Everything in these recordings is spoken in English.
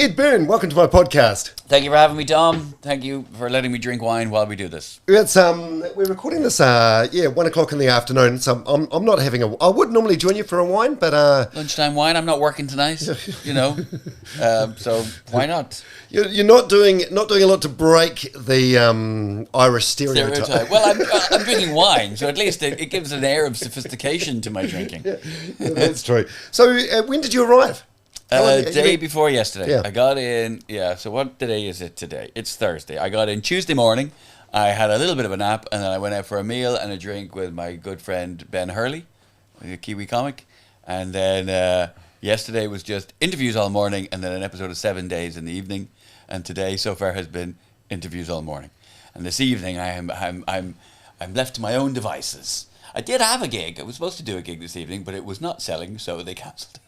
Ed Byrne, welcome to my podcast. Thank you for having me, Dom. Thank you for letting me drink wine while we do this. It's we're recording this 1 o'clock in the afternoon. So I'm not having I would normally join you for a wine, but Lunchtime wine. I'm not working tonight, so why not? You're not doing a lot to break the Irish stereotype. Well, I'm drinking wine, so at least it gives an air of sophistication to my drinking. Yeah, that's true. So when did you arrive? Day before yesterday. Yeah. I got in, so what day is it today? It's Thursday. I got in Tuesday morning. I had a little bit of a nap, and then I went out for a meal and a drink with my good friend Ben Hurley, a Kiwi comic. And then yesterday was just interviews all morning, and then an episode of 7 Days in the evening. And today so far has been interviews all morning. And this evening I'm left to my own devices. I did have a gig. I was supposed to do a gig this evening, but it was not selling, so they cancelled it.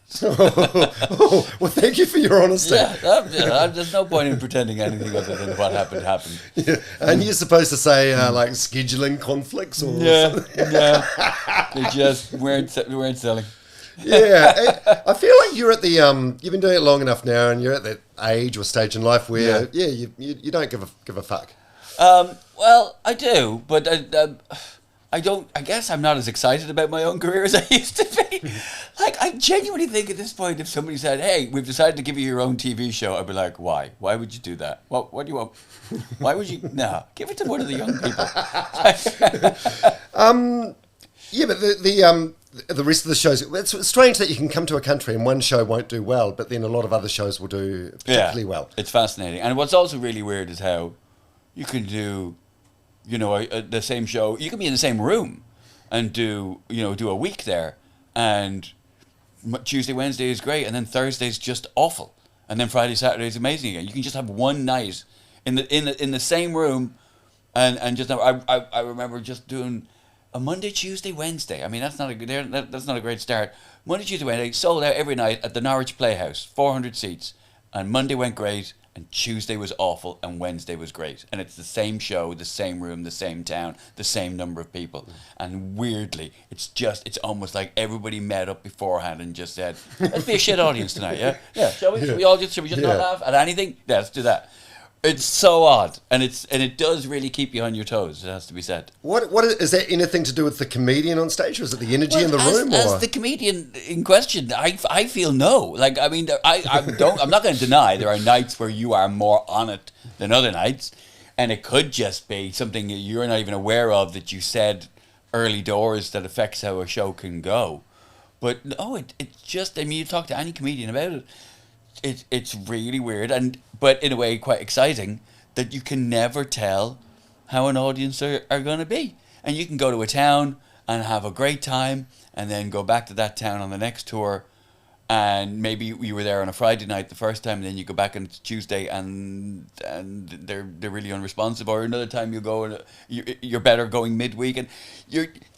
Well, thank you for your honesty. There's no point in pretending anything other than what happened. Yeah. And you're supposed to say like scheduling conflicts or something. They just weren't selling. Yeah, I feel like you're at the you've been doing it long enough now, and you're at that age or stage in life where you don't give a fuck. Well, I do, but I don't. I guess I'm not as excited about my own career as I used to be. Like, I genuinely think at this point, if somebody said, "Hey, we've decided to give you your own TV show," I'd be like, "Why? Why would you do that? What do you want? Why would you? No, give it to one of the young people." Yeah, but the rest of the shows, it's strange that you can come to a country and one show won't do well, but then a lot of other shows will do particularly well. It's fascinating, and what's also really weird is how you can do. The same show. You can be in the same room and do a week there, and Tuesday, Wednesday is great, and then Thursday's just awful, and then Friday, Saturday is amazing again. You can just have one night in the same room, and just I remember just doing a Monday, Tuesday, Wednesday. I mean that's not a great start. Monday, Tuesday, Wednesday sold out every night at the Norwich Playhouse, 400 seats, and Monday went great. And Tuesday was awful, and Wednesday was great. And it's the same show, the same room, the same town, the same number of people. And weirdly, it's almost like everybody met up beforehand and just said, "Let's be a shit audience tonight, yeah? Yeah, shall we? Should we just not laugh at anything? Yeah, let's do that." It's so odd, and it does really keep you on your toes. It has to be said. What is that anything to do with the comedian on stage, or is it the energy in the room? As the comedian in question, I feel no. Like, I mean, I'm not going to deny there are nights where you are more on it than other nights, and it could just be something you're not even aware of that you said early doors that affects how a show can go. But no, it's just. I mean, you talk to any comedian about it. It's really weird, but in a way quite exciting that you can never tell how an audience are going to be. And you can go to a town and have a great time and then go back to that town on the next tour, and maybe you were there on a Friday night the first time, and then you go back on Tuesday and they're really unresponsive, or another time you go and you're better going midweek, and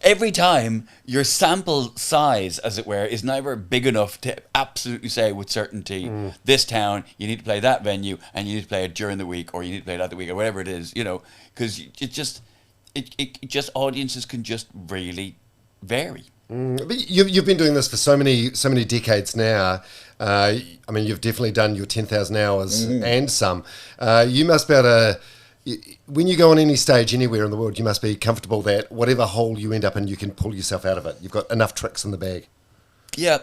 every time your sample size, as it were, is never big enough to absolutely say with certainty this town you need to play that venue and you need to play it during the week, or you need to play it at the week, or whatever it is, because it just audiences can just really vary. But you've been doing this for so many decades now. I mean, you've definitely done your 10,000 hours and some. You must be able to, when you go on any stage anywhere in the world, you must be comfortable that whatever hole you end up in, you can pull yourself out of it. You've got enough tricks in the bag. Yeah.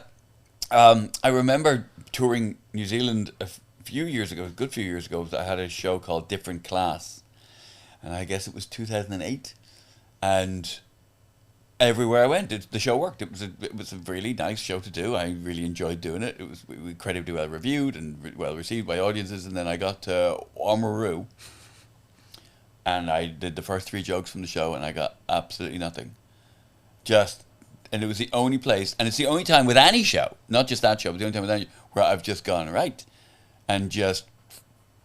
I remember touring New Zealand a good few years ago. I had a show called Different Class, and I guess it was 2008, and everywhere I went, the show worked. It was a really nice show to do. I really enjoyed doing it. It was incredibly well reviewed and well received by audiences. And then I got to Oamaru, and I did the first 3 jokes from the show, and I got absolutely nothing. And it was the only place, and it's the only time with any show, not just that show, but the only time with any, where I've just gone, right, and just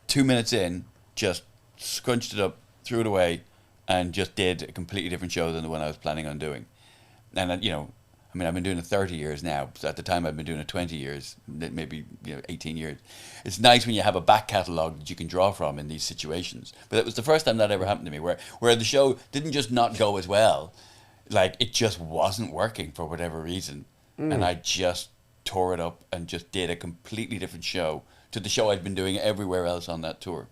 2 minutes in, just scrunched it up, threw it away, and just did a completely different show than the one I was planning on doing. And I've been doing it 30 years now. So at the time, I've been doing it 20 years, maybe 18 years. It's nice when you have a back catalogue that you can draw from in these situations. But it was the first time that ever happened to me, where the show didn't just not go as well, like it just wasn't working for whatever reason. And I just tore it up and just did a completely different show to the show I'd been doing everywhere else on that tour.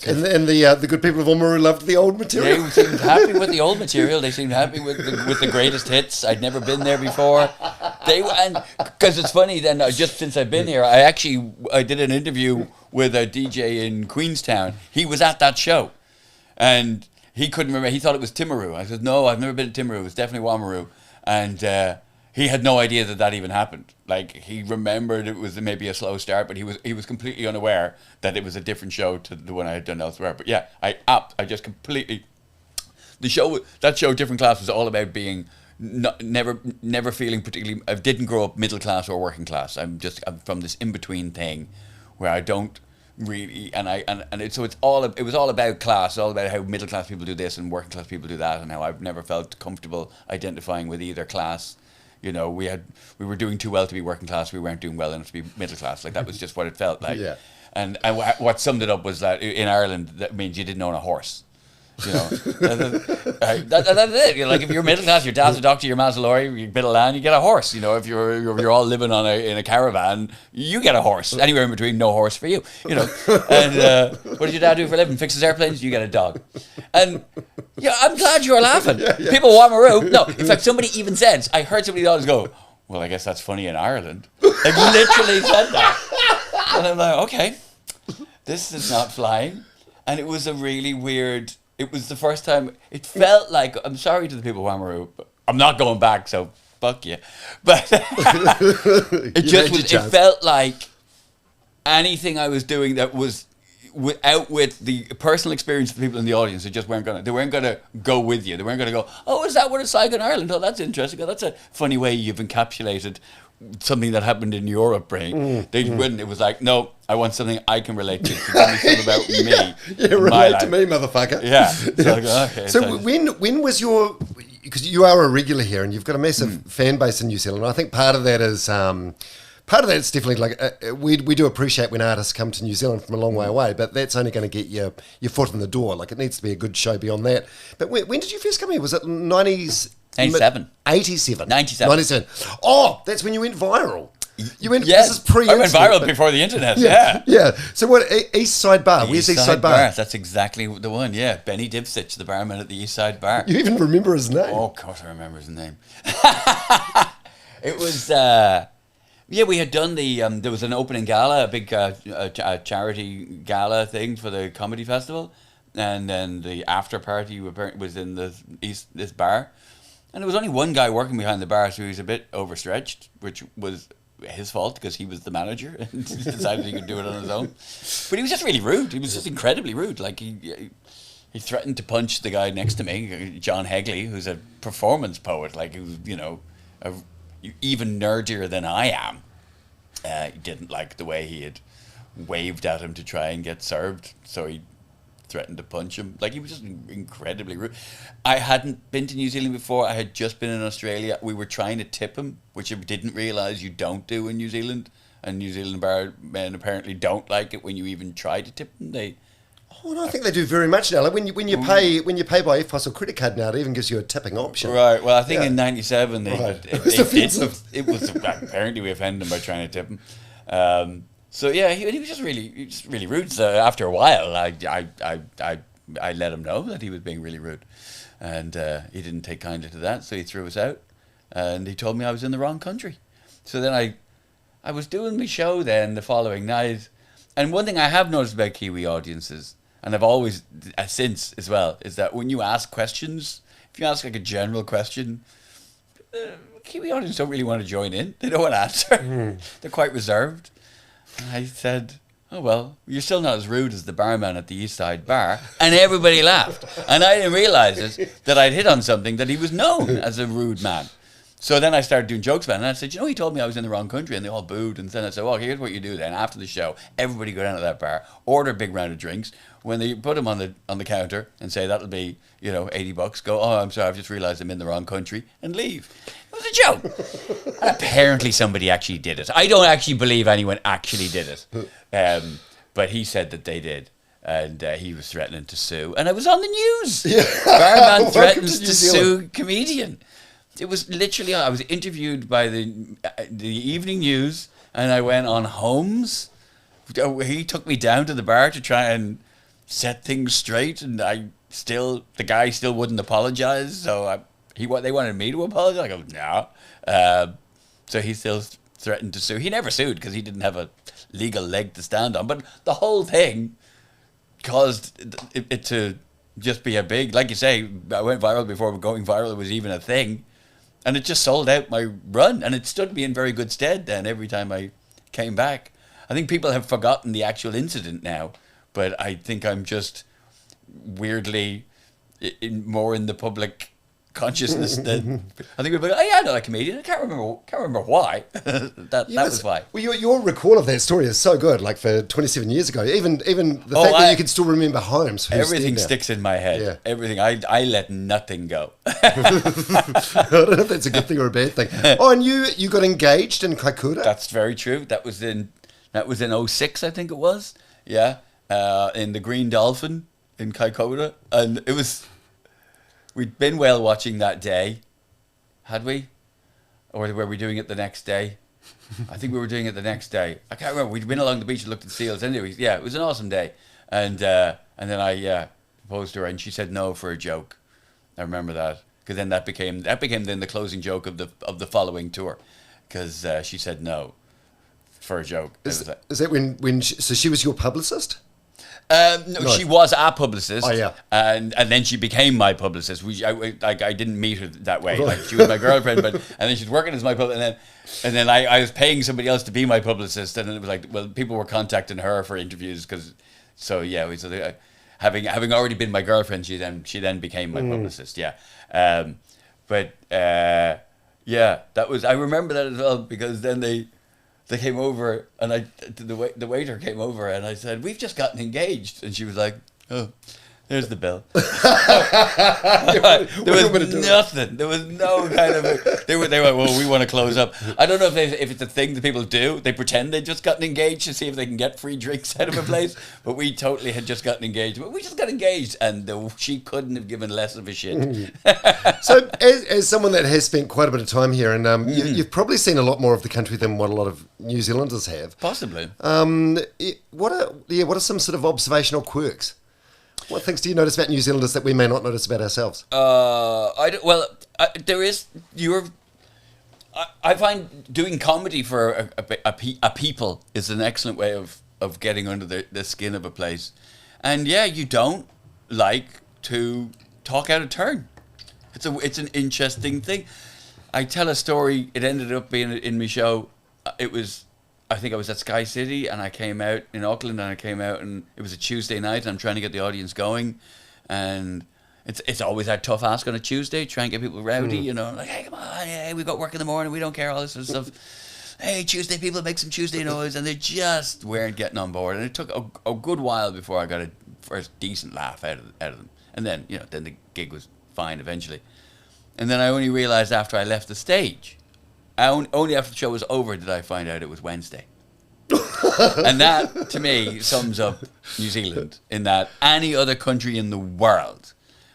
And the good people of Oamaru loved the old material. They seemed happy with the old material. They seemed happy with the greatest hits. I'd never been there before. Because it's funny. Then just since I've been here, I did an interview with a DJ in Queenstown. He was at that show, and he couldn't remember. He thought it was Timaru. I said, no, I've never been to Timaru. It was definitely Oamaru, and he had no idea that even happened. Like, he remembered it was maybe a slow start, but he was completely unaware that it was a different show to the one I had done elsewhere. But yeah, I just completely... That show, Different Class, was all about being... never feeling particularly... I didn't grow up middle class or working class. I'm from this in-between thing where I don't really... It was all about class, all about how middle class people do this and working class people do that, and how I've never felt comfortable identifying with either class. You know, we were doing too well to be working class. We weren't doing well enough to be middle class. Like, that was just what it felt like. Yeah. And what summed it up was that in Ireland, that means you didn't own a horse. You know, that's it. You know, like, if you're middle class, your dad's a doctor, your mom's a lawyer, you bit of land, you get a horse. You know, if you're all living in a caravan, you get a horse. Anywhere in between, no horse for you. You know, and what does your dad do for a living? Fixes airplanes. You get a dog. And yeah, I'm glad you're laughing. Yeah. People Oamaru. No, in fact, somebody even said, I heard somebody else go, well, I guess that's funny in Ireland. Like, literally said that. And I'm like, okay, this is not flying. And it was a really weird... It was the first time... It felt like... I'm sorry to the people of Oamaru, but I'm not going back, so fuck you. But it felt like anything I was doing that was with the personal experience of the people in the audience, they weren't gonna go with you. They weren't gonna go, oh, is that what it's like in Ireland? Oh, that's interesting. Oh, that's a funny way you've encapsulated something that happened in your upbringing. They wouldn't. It was like, no, I want something I can relate to. Tell me something about me. Yeah, relate to me, motherfucker. Yeah. So when was your... Because you are a regular here and you've got a massive fan base in New Zealand. I think part of that is... Part of that is definitely like we do appreciate when artists come to New Zealand from a long way away, but that's only going to get your foot in the door. Like, it needs to be a good show beyond that. But when did you first come here? Was it 90s? 87. 87. 97. 97. Oh, that's when you went viral. You went. Yes. This is pre-internet. I went viral before the internet. Yeah. So what? East Side Bar. Where's East Side Bar? That's exactly the one. Yeah, Benny Dipsitch, the barman at the East Side Bar. You even remember his name? Oh, of course I remember his name. It was. Yeah, we had done there was an opening gala, a big charity gala thing for the comedy festival, and then the after party was in this bar, and there was only one guy working behind the bar, so he was a bit overstretched, which was his fault because he was the manager and he decided he could do it on his own. But he was just really rude. He was just incredibly rude. Like, he threatened to punch the guy next to me, John Hegley, who's a performance poet, like, who's, you know, even nerdier than I am. He didn't like the way he had waved at him to try and get served, so he threatened to punch him. Like, he was just incredibly rude. I hadn't been to New Zealand before. I had just been in Australia. We were trying to tip him, which I didn't realise you don't do in New Zealand. And New Zealand barmen apparently don't like it when you even try to tip them. I think they do very much now. Like, when you pay by EFTPOS or credit card now, it even gives you a tipping option. Right. Well, I think in '97 it was offensive. It was apparently we offended him by trying to tip him. So yeah, he was just really rude. So after a while, I let him know that he was being really rude, and he didn't take kindly to that. So he threw us out, and he told me I was in the wrong country. So then I was doing my show then the following night, and one thing I have noticed about Kiwi audiences, and I've always since as well, is that when you ask questions, if you ask like a general question, Kiwi audience don't really want to join in. They don't want to answer. They're quite reserved. And I said, oh, well, you're still not as rude as the barman at the East Side Bar. And everybody laughed. And I didn't realise that I'd hit on something that he was known as a rude man. So then I started doing jokes about it, and I said, he told me I was in the wrong country, and they all booed. And then I said, well, here's what you do then. After the show, everybody go down to that bar, order a big round of drinks. When they put them on the counter and say that'll be, $80, go, oh, I'm sorry, I've just realised I'm in the wrong country, and leave. It was a joke. And apparently somebody actually did it. I don't actually believe anyone actually did it. But he said that they did. And he was threatening to sue. And I was on the news. Yeah. Barman threatens to sue comedian. It was literally, I was interviewed by the Evening News, and I went on Holmes, he took me down to the bar to try and set things straight, and the guy still wouldn't apologize. So they wanted me to apologize. I go, no. So he still threatened to sue. He never sued because he didn't have a legal leg to stand on. But the whole thing caused it to just be a big, like you say, I went viral before going viral was even a thing. And it just sold out my run. And it stood me in very good stead then every time I came back. I think people have forgotten the actual incident now. But I think I'm just weirdly more in the public consciousness than I think we're like, oh yeah, I know that comedian. I can't remember why. that was why. Well, your recall of that story is so good. Like for 27 years ago, even the fact that you can still remember Holmes. Everything sticks in my head. Yeah. Everything. I let nothing go. I don't know if that's a good thing or a bad thing. Oh, and you got engaged in Kaikoura? That's very true. That was in 2006, I think it was. Yeah, in the Green Dolphin in Kaikoura, and it was. We'd been whale watching that day, had we? Or were we doing it the next day? I think we were doing it the next day. I can't remember. We'd been along the beach and looked at seals. Anyway, yeah, it was an awesome day. And then I proposed to her, and she said no for a joke. I remember that because then that became then the closing joke of the following tour, because she said no for a joke. Is that when she was your publicist? No, she was a publicist. Oh, yeah. And then she became my publicist. I didn't meet her that way. Like she was my girlfriend, and then she's working as my publicist. And then I was paying somebody else to be my publicist, and then it was like, well, people were contacting her for interviews having already been my girlfriend, she then became my publicist. Yeah. That was, I remember that as well, because then they came over, and the waiter came over, and I said, "We've just gotten engaged," and she was like, "Oh, there's the bill." There was nothing. There was no kind of. They went, "Well, we want to close up." I don't know if it's a thing that people do. They pretend they just gotten engaged to see if they can get free drinks out of a place. But we totally had just gotten engaged. But we just got engaged, and she couldn't have given less of a shit. So, as someone that has spent quite a bit of time here, and you've probably seen a lot more of the country than what a lot of New Zealanders have. Possibly. What are some sort of observational quirks? What things do you notice about New Zealanders that we may not notice about ourselves? I find doing comedy for a people is an excellent way of getting under the skin of a place. And yeah, you don't like to talk out of turn. It's an interesting thing. I tell a story. It ended up being in my show. I think I was at Sky City, and I came out in Auckland, and it was a Tuesday night, and I'm trying to get the audience going, and it's always that tough ask on a Tuesday, try and get people rowdy, like, hey, come on, hey, we got work in the morning, we don't care, all this sort of stuff. Hey, Tuesday people, make some Tuesday noise, and they just weren't getting on board, and it took a good while before I got a first decent laugh out of them, and then then the gig was fine eventually, and then I only realised after I left the stage. Only after the show was over did I find out it was Wednesday. And that, to me, sums up New Zealand, in that any other country in the world,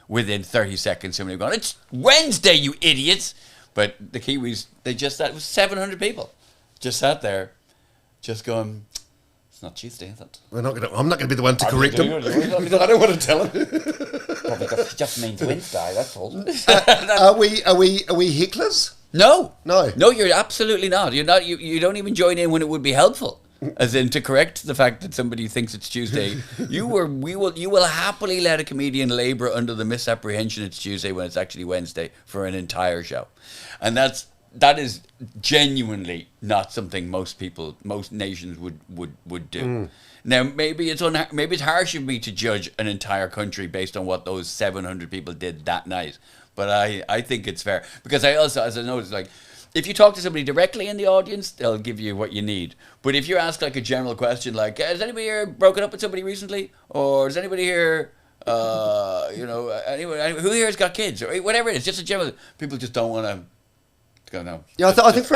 within 30 seconds, somebody would go, "It's Wednesday, you idiots!" But the Kiwis, it was 700 people. Just sat there, just going, "It's not Tuesday, is it?" I'm not going to be the one to correct them. I don't want to tell them. Well, because it just means Wednesday, that's all. Are we hecklers? No, you're absolutely not. You're not. You don't even join in when it would be helpful, as in to correct the fact that somebody thinks it's Tuesday. You will happily let a comedian labour under the misapprehension it's Tuesday when it's actually Wednesday for an entire show, and that is genuinely not something most nations would do. Now maybe it's harsh of me to judge an entire country based on what those 700 people did that night. But I think it's fair, because I also, as I noticed, like, if you talk to somebody directly in the audience, they'll give you what you need. But if you ask like a general question, like, has anybody here broken up with somebody recently, or does anybody here, anyone who here has got kids, or whatever it is, just a general, people just don't want to. Yeah, I think for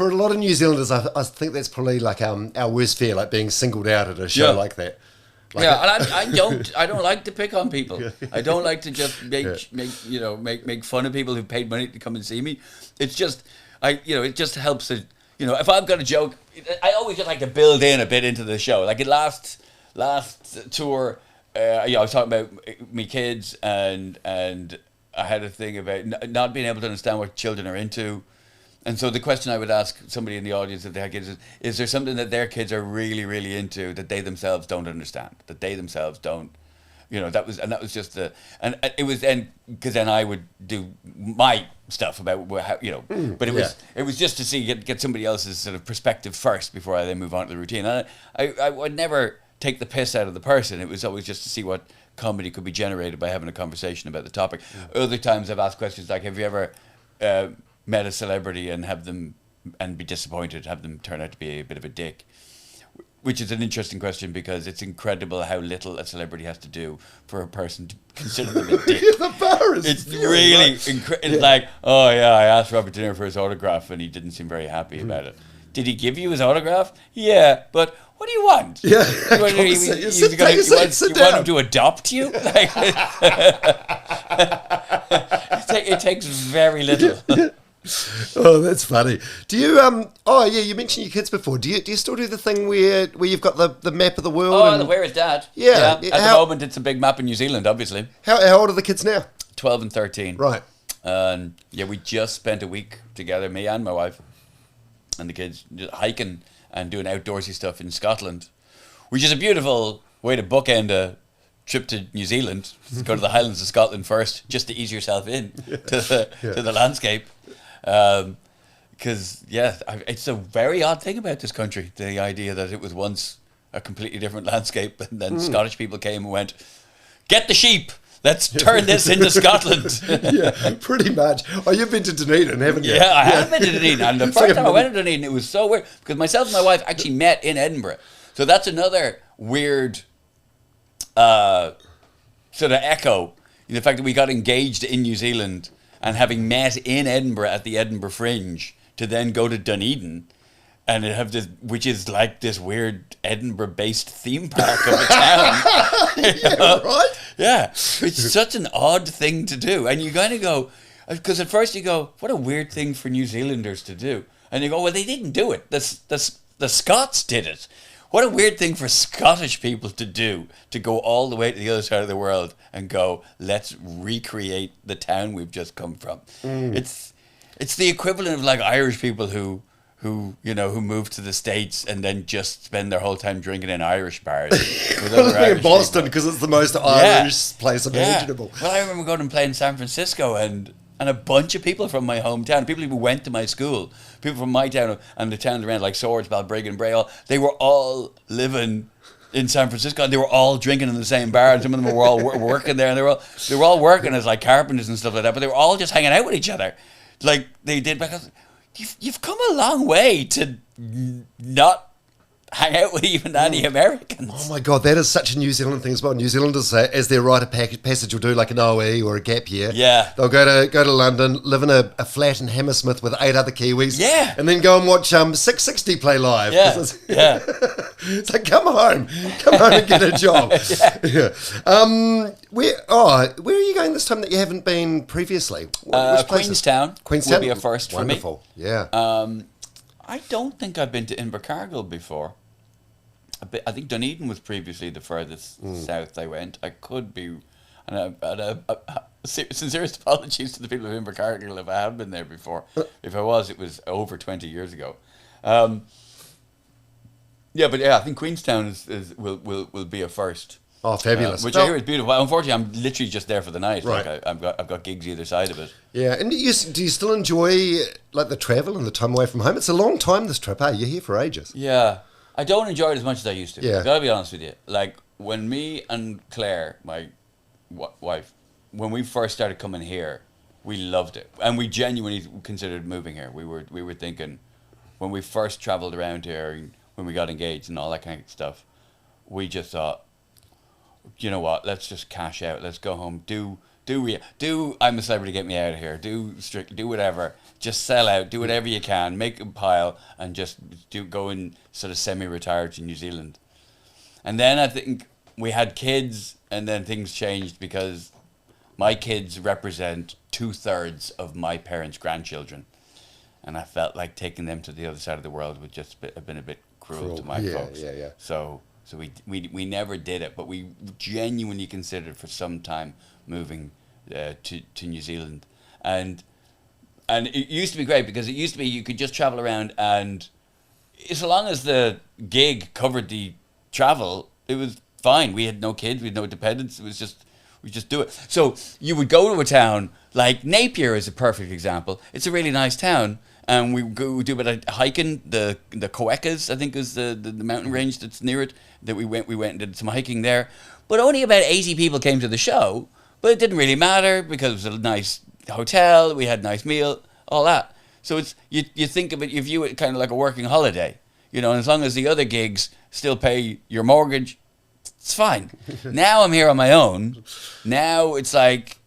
a lot of New Zealanders, I think that's probably like our worst fear, like being singled out at a show like that. And I don't like to pick on people. I don't like to just make fun of people who paid money to come and see me. It's just it just helps to you know, if I've got a joke, I always just like to build in a bit into the show. Like at last tour, I was talking about me kids, and I had a thing about not being able to understand what children are into. And so the question I would ask somebody in the audience if they had kids is there something that their kids are really, really into that they themselves don't understand, that they themselves don't, you know, that was just the, and it was then, because then I would do my stuff about how, you know, but it was just to see, get somebody else's sort of perspective first before I then move on to the routine. And I would never take the piss out of the person. It was always just to see what comedy could be generated by having a conversation about the topic. Other times I've asked questions like, have you ever met a celebrity and be disappointed, have them turn out to be a bit of a dick? Which is an interesting question because it's incredible how little a celebrity has to do for a person to consider them a dick. The bar is it's really it's like, oh yeah, I asked Robert De Niro for his autograph and he didn't seem very happy about it. Did he give you his autograph? Yeah, but what do you want? Yeah, you want him to adopt you? Like, it takes very little. Oh, that's funny. Do you oh yeah, you mentioned your kids before. Do you still do the thing where you've got the map of the world? Oh, where is Dad? Yeah. At the moment, it's a big map in New Zealand, obviously. How old are the kids now? 12 and 13. Right. Yeah, we just spent a week together, me and my wife, and the kids, just hiking and doing outdoorsy stuff in Scotland, which is a beautiful way to bookend a trip to New Zealand. Go to the Highlands of Scotland first, just to ease yourself in to the landscape. Because it's a very odd thing about this country, the idea that it was once a completely different landscape, and then Scottish people came and went, get the sheep, let's turn this into Scotland. Yeah, pretty much. Oh, you've been to Dunedin, haven't you? Yeah, I have been to Dunedin, and the first time I went to Dunedin, it was so weird, because myself and my wife actually met in Edinburgh, so that's another weird sort of echo, the fact that we got engaged in New Zealand and having met in Edinburgh at the Edinburgh Fringe to then go to Dunedin and have this, which is like this weird Edinburgh-based theme park of a town. Yeah, right? Yeah, it's such an odd thing to do. And you kind of go, because at first you go, what a weird thing for New Zealanders to do. And you go, well, they didn't do it. The Scots did it. What a weird thing for Scottish people to do, to go all the way to the other side of the world and go, let's recreate the town we've just come from. It's the equivalent of like Irish people who move to the States and then just spend their whole time drinking in Irish bars. In Boston, because it's the most Irish place imaginable. Well, I remember going and playing in San Francisco and a bunch of people from my hometown, people who went to my school, people from my town and the towns around like Swords, Balbriggan, and Bray, they were all living in San Francisco and they were all drinking in the same bar, and some of them were all working there, and they were all working as like carpenters and stuff like that, but they were all just hanging out with each other like they did, because you've come a long way to not hang out with even any Americans. Oh my God, that is such a New Zealand thing as well. New Zealanders, as their rite of passage, will do like an OE or a gap year. Yeah. They'll go to London, live in a flat in Hammersmith with 8 other Kiwis. Yeah. And then go and watch 660 play live. Yeah. Yeah. It's like, come home and get a job. Yeah. Where are you going this time that you haven't been previously? Which places? Queenstown will be a first for me. Wonderful. Yeah. I don't think I've been to Invercargill before. I think Dunedin was previously the furthest south I went. I could be, and sincerest apologies to the people of Invercargill if I have been there before. If I was, it was over 20 years ago. I think Queenstown will be a first. Oh, fabulous! Which I hear is beautiful. Unfortunately, I'm literally just there for the night. Right. Like I've got gigs either side of it. Yeah, and do you still enjoy like the travel and the time away from home? It's a long time, this trip. You're here for ages. Yeah, I don't enjoy it as much as I used to. Yeah, I gotta be honest with you. Like when me and Claire, my wife, when we first started coming here, we loved it, and we genuinely considered moving here. We were thinking when we first travelled around here, and when we got engaged and all that kind of stuff, we just thought, you know what? Let's just cash out. Let's go home. Do I'm a Celebrity, get me out of here. Do whatever. Just sell out. Do whatever you can. Make a pile and just go and sort of semi-retire to New Zealand. And then I think we had kids, and then things changed because my kids represent 2/3 of my parents' grandchildren. and I felt like taking them to the other side of the world would just have been a bit cruel to my folks. Yeah. So we never did it, but we genuinely considered for some time moving to New Zealand, and it used to be great because it used to be you could just travel around, and so long as the gig covered the travel, it was fine. We had no kids, we had no dependents. It was just we just do it. So you would go to a town like Napier is a perfect example. It's a really nice town. And we do a bit of hiking. The Quirks, I think, is the mountain range that's near it. That we went and did some hiking there. But only about 80 people came to the show. But it didn't really matter because it was a nice hotel. We had a nice meal, all that. So it's you think of it, you view it kind of like a working holiday, and as long as the other gigs still pay your mortgage, it's fine. Now I'm here on my own. Now it's like,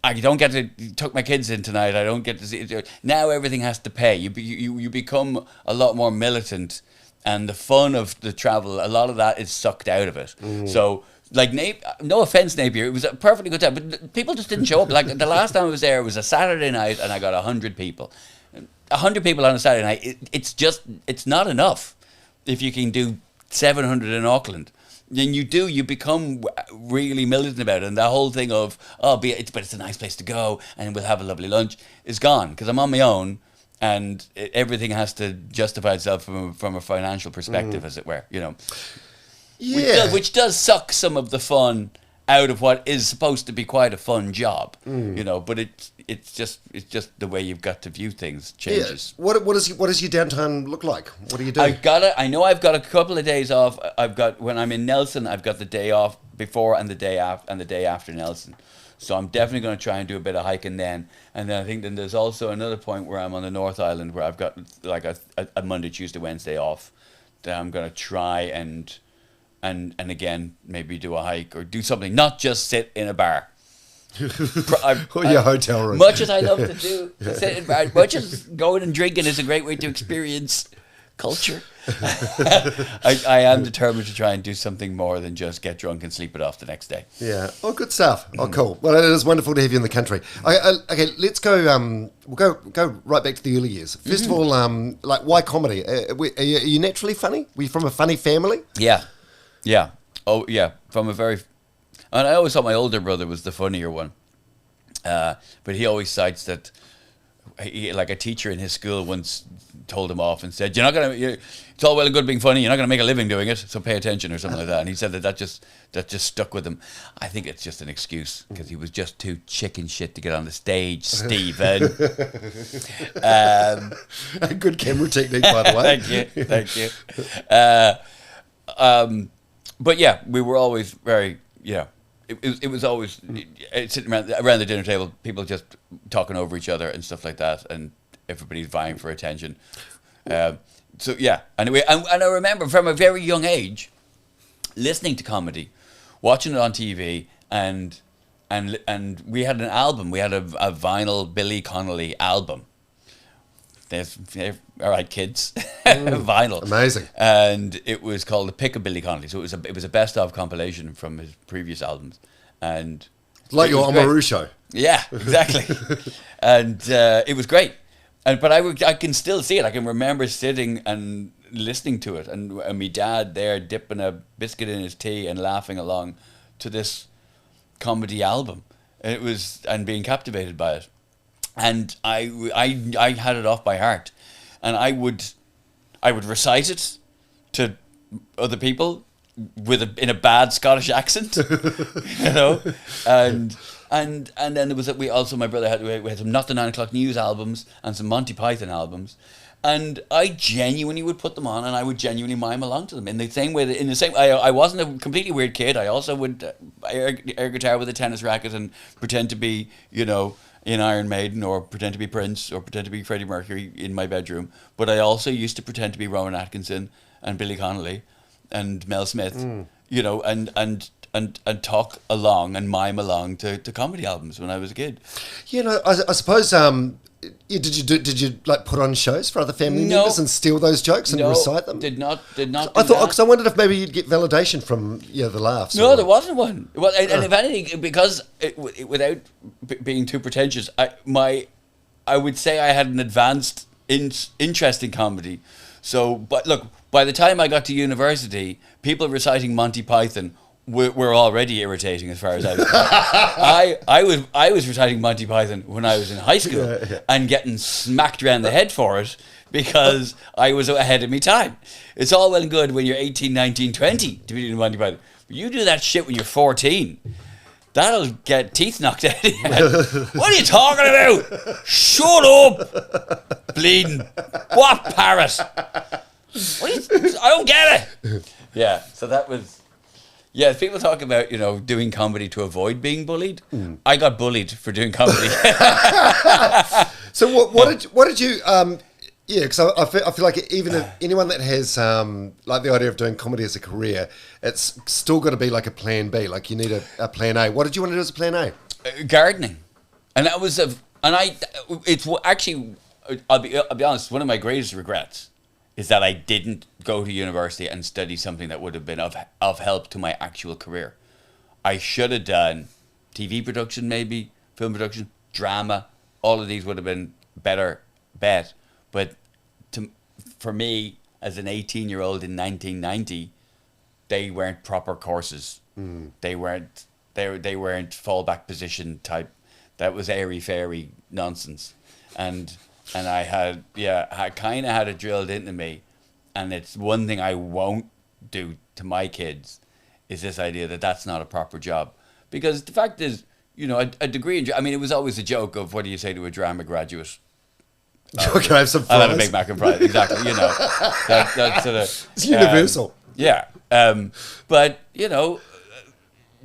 I don't get to tuck my kids in tonight. I don't get to see it. Now everything has to pay. You become a lot more militant, and the fun of the travel, a lot of that is sucked out of it. So, like, no offense, Napier, it was a perfectly good time, but people just didn't show up. Like, the last time I was there, it was a Saturday night, and I got 100 people. 100 people on a Saturday night, it's not enough if you can do 700 in Auckland. Then you become really militant about it, and the whole thing of but it's a nice place to go and we'll have a lovely lunch is gone because I'm on my own, and everything has to justify itself from a financial perspective, as it were, Yeah, which does suck some of the fun out of what is supposed to be quite a fun job, but it's just the way you've got to view things changes. Yeah. What does your downtime look like? What do you do? I know I've got a couple of days off. I've got, when I'm in Nelson, I've got the day off before and the day after Nelson. So I'm definitely going to try and do a bit of hiking then. And then I think then there's also another point where I'm on the North Island where I've got like a Monday, Tuesday, Wednesday off that I'm going to try and again maybe do a hike or do something, not just sit in a bar. Your hotel room. Much as I love to sit in bars, much as going and drinking is a great way to experience culture, I am determined to try and do something more than just get drunk and sleep it off the next day. Yeah. Oh, good stuff. Oh, cool. Well, it is wonderful to have you in the country. Okay, let's go. We'll go right back to the early years. First of all, like, why comedy? Are you naturally funny? Were you from a funny family? Yeah. Oh, yeah. From a very... And I always thought my older brother was the funnier one. But he always cites that... like a teacher in his school once told him off and said, "You're not going to... It's all well and good being funny. You're not going to make a living doing it, so pay attention," or something like that. And he said that just stuck with him. I think it's just an excuse because he was just too chicken shit to get on the stage, Stephen. Good camera technique, by the way. Thank you. But yeah, we were always very, it was always sitting around the dinner table, people just talking over each other and stuff like that, and everybody's vying for attention. So yeah, anyway, and I remember from a very young age listening to comedy, watching it on TV, and we had an album. We had a vinyl Billy Connolly album. All right, kids, vinyl, amazing, and it was called The Pick of Billy Connolly. So it was a best of compilation from his previous albums, and like your Oamaru show. Yeah, exactly, and it was great. But I can still see it. I can remember sitting and listening to it, and my dad there dipping a biscuit in his tea and laughing along to this comedy album, and being captivated by it. And I had it off by heart, and I would recite it to other people in a bad Scottish accent, and then there was my brother we had some Not the 9 O'Clock News albums and some Monty Python albums, and I genuinely would put them on, and I would genuinely mime along to them in the same way. I wasn't a completely weird kid. I also would air guitar with a tennis racket and pretend to be in Iron Maiden, or pretend to be Prince, or pretend to be Freddie Mercury in my bedroom. But I also used to pretend to be Rowan Atkinson and Billy Connolly and Mel Smith, and talk along and mime along to comedy albums when I was a kid. I suppose. Did you like put on shows for other family members and steal those jokes and recite them? Did not. I thought, because I wondered if maybe you'd get validation from the laughs. No, there wasn't one. Well, and if anything, because without being too pretentious, I would say I had an advanced interesting comedy. So, but look, by the time I got to university, people reciting Monty Python were already irritating as far as I was concerned. I was reciting Monty Python when I was in high school and getting smacked around the head for it because I was ahead of me time. It's all well and good when you're 18, 19, 20 to be doing Monty Python. But you do that shit when you're 14. That'll get teeth knocked out of your head. What are you talking about? Shut up! Bleeding. What parrot? I don't get it. Yeah, so that was... Yeah, people talk about, doing comedy to avoid being bullied. I got bullied for doing comedy. So what did you... Yeah, because I feel like even if anyone that has like the idea of doing comedy as a career, it's still got to be like a plan B. Like you need a plan A. What did you want to do as a plan A? Gardening, and that was it's actually I'll be honest. One of my greatest regrets is that I didn't go to university and study something that would have been of help to my actual career. I should have done TV production, maybe film production, drama. All of these would have been better bet. But for me, as an 18-year-old in 1990, they weren't proper courses. They weren't fallback position type. That was airy-fairy nonsense. And I kind of had it drilled into me. And it's one thing I won't do to my kids is this idea that that's not a proper job. Because the fact is, a degree in... I mean, it was always a joke of what do you say to a drama graduate? Can I have some fries? I'll have a Big Mac and fries. Exactly. That's sort of... It's universal. Yeah. But,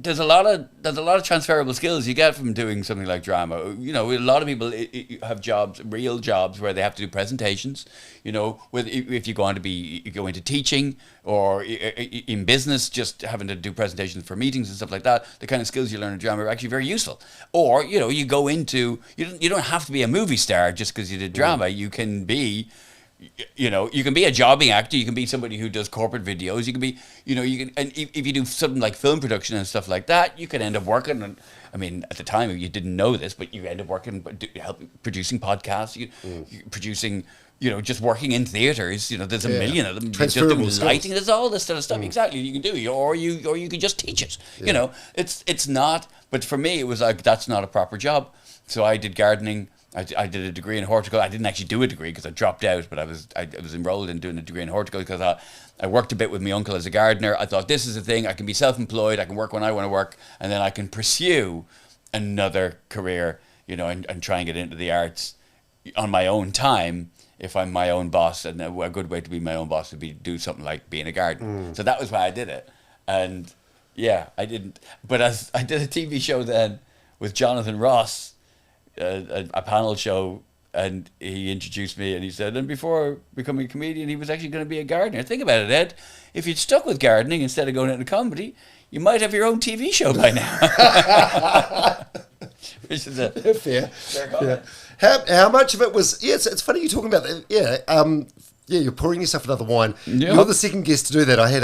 there's a lot of transferable skills you get from doing something like drama. A lot of people have real jobs where they have to do presentations. If you go into teaching or in business, just having to do presentations for meetings and stuff like that, the kind of skills you learn in drama are actually very useful. Or, you go into, you don't have to be a movie star just because you did drama. You can be... you can be a jobbing actor. You can be somebody who does corporate videos. You can be, and if you do something like film production and stuff like that, you could end up working. And I mean, at the time you didn't know this, but you end up working, producing podcasts, producing, just working in theaters. There's a million of them. Just doing lighting. There's all this sort of stuff. Exactly, you can do, or you can just teach it. It's not. But for me, it was like that's not a proper job. So I did gardening. I did a degree in horticulture. I didn't actually do a degree because I dropped out, but I was enrolled in doing a degree in horticulture because I worked a bit with my uncle as a gardener. I thought this is the thing. I can be self-employed. I can work when I want to work, and then I can pursue another career, and try and get into the arts on my own time if I'm my own boss. And a good way to be my own boss would be to do something like being a gardener. So that was why I did it. And yeah, I didn't. But as I did a TV show then with Jonathan Ross, a panel show, and he introduced me and he said, and before becoming a comedian, he was actually going to be a gardener. Think about it, Ed. If you'd stuck with gardening instead of going into comedy, you might have your own TV show by now. Which is a fair comment. Yeah. How much of it was... Yeah, it's funny you're talking about that. Yeah, you're pouring yourself another wine. Yep. You're the second guest to do that. I had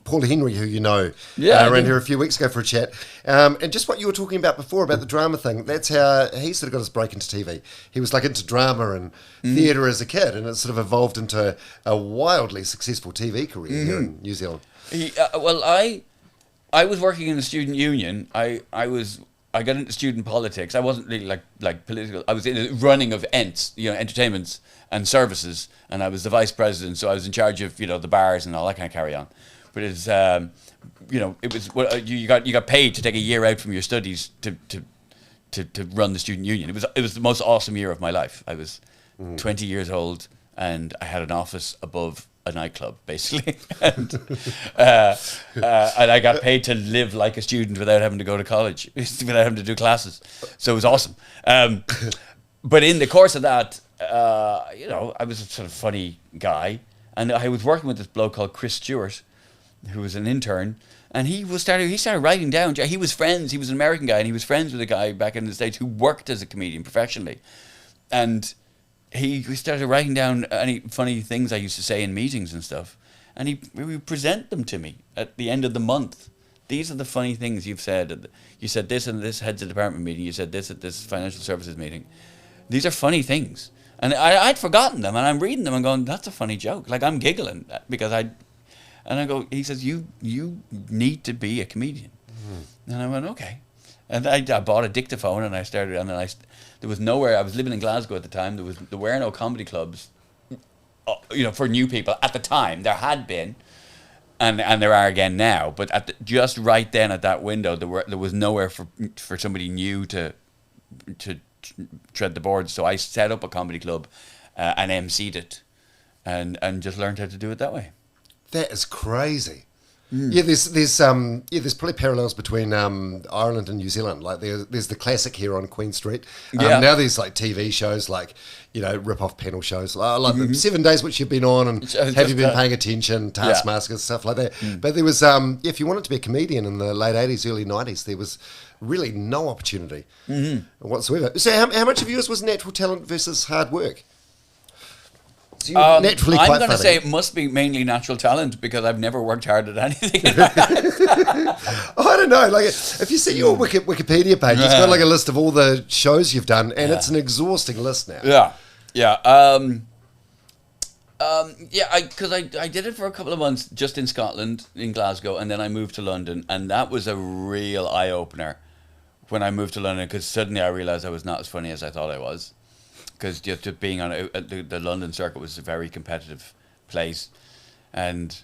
Paul Henry, who around here a few weeks ago for a chat. And just what you were talking about before, about the drama thing, that's how he sort of got his break into TV. He was like into drama and theatre as a kid, and it sort of evolved into a wildly successful TV career here in New Zealand. I was working in the student union. I got into student politics. I wasn't really like political. I was in the running of entertainments and services, and I was the vice president, so I was in charge of the bars and all that kind of carry on. But it's it was you got paid to take a year out from your studies to run the student union. It was the most awesome year of my life. I was 20 years old, and I had an office above a nightclub, basically, and I got paid to live like a student without having to go to college, without having to do classes. So it was awesome. But in the course of that, I was a sort of funny guy, and I was working with this bloke called Chris Stewart, who was an intern, and he started writing down. He was an American guy, and he was friends with a guy back in the States who worked as a comedian professionally, and he started writing down any funny things I used to say in meetings and stuff, and he would present them to me at the end of the month. These are the funny things you've said. You said this in this heads of department meeting. You said this at this financial services meeting. These are funny things. And I'd forgotten them, and I'm reading them and going, that's a funny joke. Like, I'm giggling because and I go, he says, you need to be a comedian. And I went, okay. And I bought a dictaphone and I started, and then there was nowhere, I was living in Glasgow at the time, there were no comedy clubs, for new people. At the time, there had been, and there are again now, but just right then at that window, there was nowhere for somebody new to tread the boards. So I set up a comedy club and emceed it, and just learned how to do it that way. That is crazy. Yeah, there's probably parallels between Ireland and New Zealand. Like there's the classic here on Queen Street. Now there's like TV shows like rip-off panel shows like 7 Days which you've been on, and have you been paying attention, Taskmaster, stuff like that. But there was if you wanted to be a comedian in the late 80s, early 90s, there was really no opportunity whatsoever. So how much of yours was natural talent versus hard work? So naturally quite I'm going to funny. say it must be mainly natural talent because I've never worked hard at anything. I don't know. Like, if you see your Wikipedia page, it's got like a list of all the shows you've done, and it's an exhausting list now. Because I did it for a couple of months just in Scotland, in Glasgow, and then I moved to London, and that was a real eye opener when I moved to London, because suddenly I realised I was not as funny as I thought I was. Because just being on the London circuit was a very competitive place, and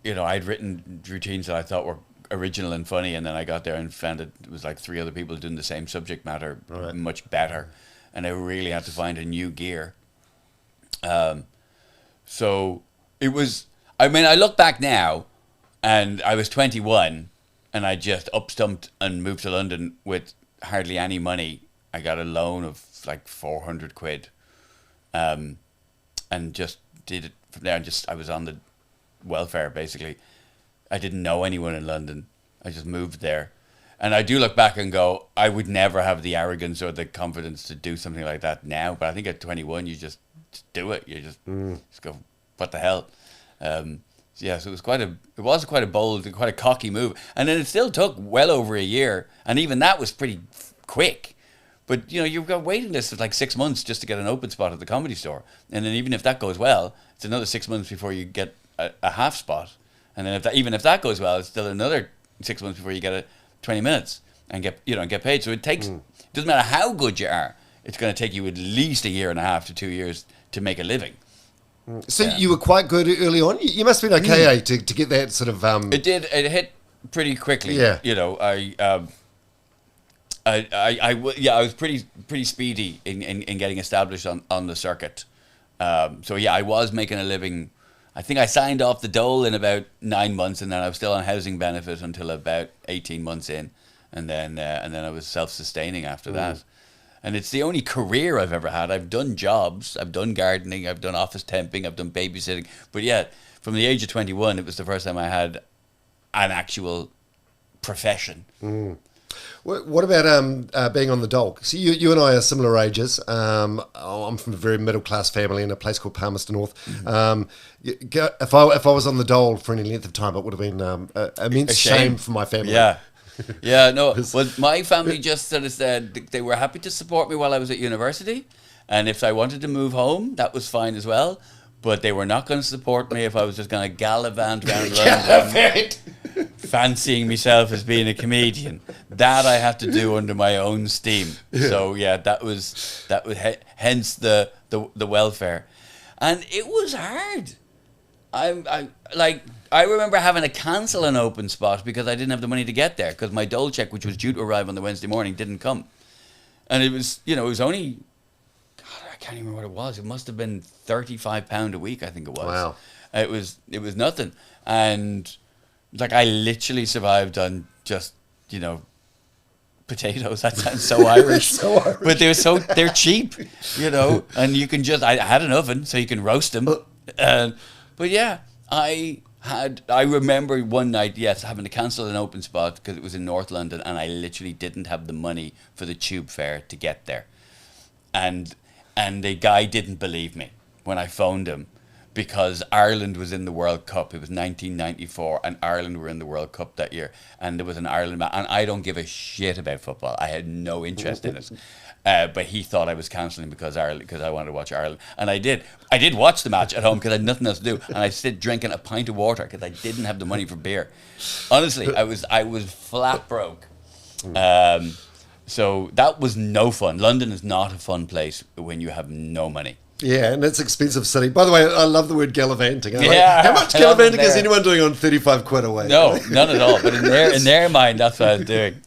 I'd written routines that I thought were original and funny, and then I got there and found it was like 3 other people doing the same subject matter much better, and I really had to find a new gear. So it was. I mean, I look back now, and I was 21, and I just up-stumped and moved to London with hardly any money. I got a loan of like 400 quid, and just did it from there. I was on the welfare basically. I didn't know anyone in London. I just moved there, and I do look back and go, I would never have the arrogance or the confidence to do something like that now. But I think at 21, you just do it. You just go, what the hell? So it was quite a bold, quite a cocky move, and then it still took well over a year, and even that was pretty quick. But you've got a waiting list of like 6 months just to get an open spot at the Comedy Store, and then even if that goes well, it's another 6 months before you get a half spot, and then if that goes well, it's still another 6 months before you get 20 minutes and get paid. So it takes doesn't matter how good you are, it's going to take you at least a year and a half to 2 years to make a living. So you were quite good early on. You must have been okay to get that sort of. It did. It hit pretty quickly. Yeah. I was pretty speedy in getting established on the circuit. I was making a living. I think I signed off the dole in about 9 months, and then I was still on housing benefit until about 18 months in, and then I was self-sustaining after that. And it's the only career I've ever had. I've done jobs, I've done gardening, I've done office temping, I've done babysitting. But yeah, from the age of 21, it was the first time I had an actual profession. What about being on the dole? So you and I are similar ages. I'm from a very middle class family in a place called Palmerston North. If I was on the dole for any length of time, it would have been immense shame for my family. No. Well, my family just sort of said they were happy to support me while I was at university, and if I wanted to move home, that was fine as well. But they were not going to support me if I was just going to gallivant around London, fancying myself as being a comedian. That I had to do under my own steam. So that was hence the welfare, and it was hard. I remember having to cancel an open spot because I didn't have the money to get there, because my dole check, which was due to arrive on the Wednesday morning, didn't come. And it was, it was only, God, I can't even remember what it was. It must have been £35 a week, I think it was. Wow. It was nothing. And I literally survived on just, potatoes. That sounds so Irish. So Irish. But they're cheap, and you can I had an oven so you can roast them. But yeah, I remember one night, having to cancel an open spot because it was in North London, and I literally didn't have the money for the tube fare to get there. And the guy didn't believe me when I phoned him, because Ireland was in the World Cup. It was 1994, and Ireland were in the World Cup that year. And there was an Ireland match. And I don't give a shit about football. I had no interest in it. But he thought I was cancelling because I wanted to watch Ireland. And I did. I did watch the match at home because I had nothing else to do. And I sit drinking a pint of water because I didn't have the money for beer. Honestly, I was flat broke. So that was no fun. London is not a fun place when you have no money. Yeah, and it's an expensive city. By the way, I love the word gallivanting. Yeah, how much gallivanting is anyone doing on 35 quid away? No, none at all. But in their mind, that's what I was doing.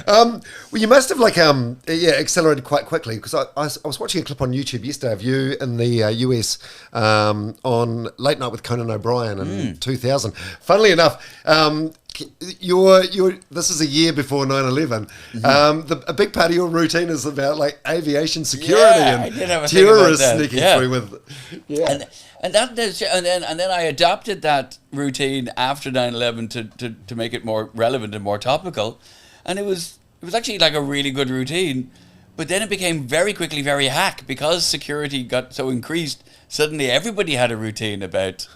Well, you must have accelerated quite quickly, because I was watching a clip on YouTube yesterday of you in the US on Late Night with Conan O'Brien in 2000. Funnily enough, this is a year before 9/11. A big part of your routine is about like aviation security and terrorists sneaking through with. Yeah. And then I adopted that routine after 9/11 to make it more relevant and more topical, and it was actually like a really good routine, but then it became very quickly very hack because security got so increased. Suddenly everybody had a routine about